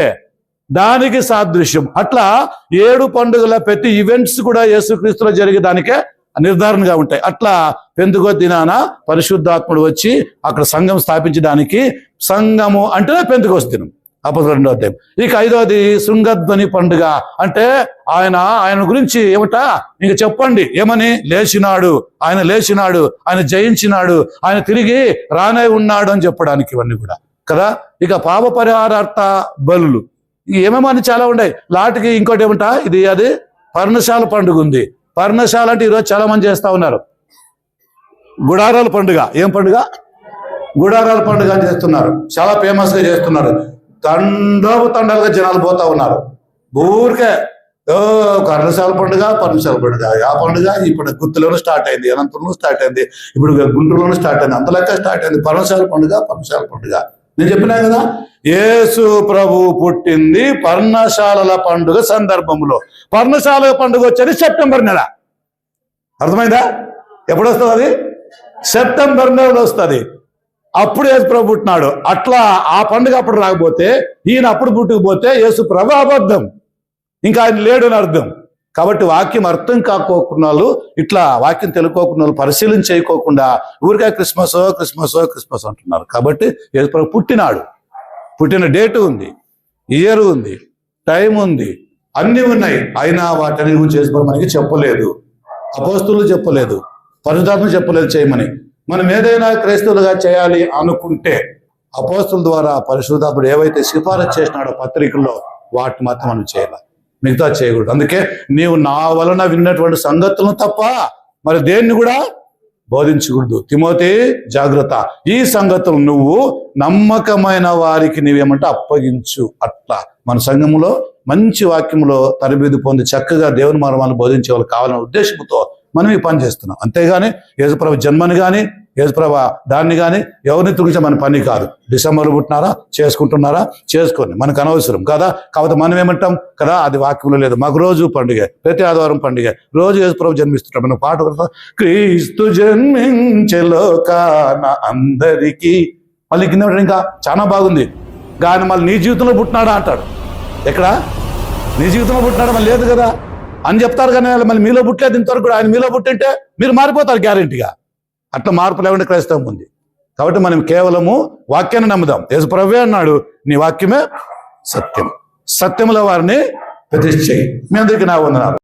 దానికి సాదృశ్యం. అట్లా 7 పండుగల ప్రతి ఈవెంట్స్ కూడా యేసుక్రీస్తులో జరిగేదానికే నిర్ధారణగా ఉంటాయి. అట్లా పెంతెకోస్తు దినాన పరిశుద్ధాత్ముడు వచ్చి అక్కడ సంఘం స్థాపించడానికి, సంఘము అంటేనే పెంతెకోస్తు దినం, అపోస్తలుల 2వ అధ్యాయం. ఇక 5వది శృంగధ్వని పండుగ, అంటే ఆయన గురించి ఏమిట ఇంక చెప్పండి, ఏమని? లేచినాడు, ఆయన లేచినాడు, ఆయన జయించినాడు, ఆయన తిరిగి రానే ఉన్నాడు అని చెప్పడానికి ఇవన్నీ కూడా కదా. ఇక పాప పరిహారార్థ బలులు ఏమేమని చాలా ఉన్నాయి. లాటికి ఇంకోటి ఏమిట, అది పర్ణశాల పండుగ ఉంది. పర్ణశాల అంటే ఈరోజు చాలా మంది చేస్తా ఉన్నారు. గుడారాల పండుగ, ఏం పండుగ? గుడారాల పండుగ అని చేస్తున్నారు, చాలా ఫేమస్ గా చేస్తున్నారు. తండాలుగా జనాలు పోతా ఉన్నారు ఊరికే. పర్ణశాల పండుగ, పర్ణశాల పండుగ. ఆ పండుగ ఇప్పుడు గుత్తులోనూ స్టార్ట్ అయింది, అనంతపురంలో స్టార్ట్ అయింది, ఇప్పుడు గుంటూరులోనూ స్టార్ట్ అయింది, అంత లెక్క స్టార్ట్ అయింది పర్ణశాల పండుగ, పర్ణశాల పండుగ. నేను చెప్పినా కదా, యేసు ప్రభు పుట్టింది పర్ణశాలల పండుగ సందర్భంలో. పర్ణశాల పండుగ వచ్చేది సెప్టెంబర్ నెల. అర్థమైందా? ఎప్పుడు వస్తుంది అది? సెప్టెంబర్ నెలలో వస్తుంది. అప్పుడు యేసు ప్రభు పుట్టినాడు. అట్లా ఆ పండుగ అప్పుడు రాకపోతే, ఈయన అప్పుడు పుట్టుకుపోతే యేసు ప్రభు అబద్ధం, ఇంకా ఆయన లేడు అని అర్థం. కాబట్టి వాక్యం అర్థం కాకోకుండా వాళ్ళు, ఇట్లా వాక్యం తెలుసుకోకుండా వాళ్ళు పరిశీలన చేయకోకుండా ఊరికే క్రిస్మస్ క్రిస్మస్ క్రిస్మస్ అంటున్నారు. కాబట్టి యేసు ప్రభు పుట్టినాడు, పుట్టిన డేటు ఉంది, ఇయర్ ఉంది, టైం ఉంది, అన్నీ ఉన్నాయి. అయినా వాటిని గురించి యేసు ప్రభు మనకి చెప్పలేదు, అపోస్తులు చెప్పలేదు, పరిశుద్ధాత్మ చెప్పలేదు చేయమని. మనం ఏదైనా క్రైస్తవులుగా చేయాలి అనుకుంటే అపోస్తుల ద్వారా పరిశుద్ధాత్ముడు ఏవైతే సిఫారసు చేసినాడో పత్రికల్లో వాటిని మాత్రం మనం చేయాలి, మిగతా చేయకూడదు. అందుకే నీవు నా వలన విన్నటువంటి సంగతులను తప్ప మరి దేన్ని కూడా బోధించకూడదు. తిమోతి జాగ్రత్త, ఈ సంగతులు నువ్వు నమ్మకమైన వారికి నీవేమంటే అప్పగించు. అట్లా మన సంఘములో మంచి వాక్యములో తరబేదు పొంది చక్కగా దేవుని మర్మాలను బోధించే వాళ్ళు కావాలనే ఉద్దేశంతో మనం ఈ పని చేస్తున్నాం. అంతేగాని యేసుప్రభు జన్మని కానీ యేసుప్రభు దాన్ని కానీ ఎవరిని తుడిచే మన పని కాదు. డిసెంబర్లో పుట్టినారా, చేసుకుంటున్నారా, చేసుకోండి, మనకు అనవసరం కదా. కాబట్టి మనం ఏమంటాం కదా, అది వాక్యంలో లేదు. మాకు రోజు పండుగ, ప్రతి ఆదివారం పండుగ, రోజు యేసుప్రభు జన్మిస్తుంటాం. మనం పాట కొడతాం, క్రీస్తు జన్మించే లోకాన అందరికీ. మళ్ళీ కింద ఇంకా చాలా బాగుంది, కానీ మళ్ళీ నీ జీవితంలో పుట్టినాడా అంటాడు. ఎక్కడ? నీ జీవితంలో పుట్టినాడు మళ్ళీ లేదు కదా అని చెప్తారు. కానీ మళ్ళీ మీలో పుట్టలేదు ఇంతవరకు కూడా. ఆయన మీలో పుట్టింటే మీరు మారిపోతారు గ్యారెంటీగా. అట్లా మార్పు లేకుండా క్రైస్తవం ఉంది. కాబట్టి మనం కేవలము వాక్యాన్ని నమ్ముదాం. యేసు ప్రభువే అన్నాడు, నీ వాక్యమే సత్యం, సత్యముల వారిని ప్రతిష్ఠ చేయి. మీ అందరికీ నా వందనాలు.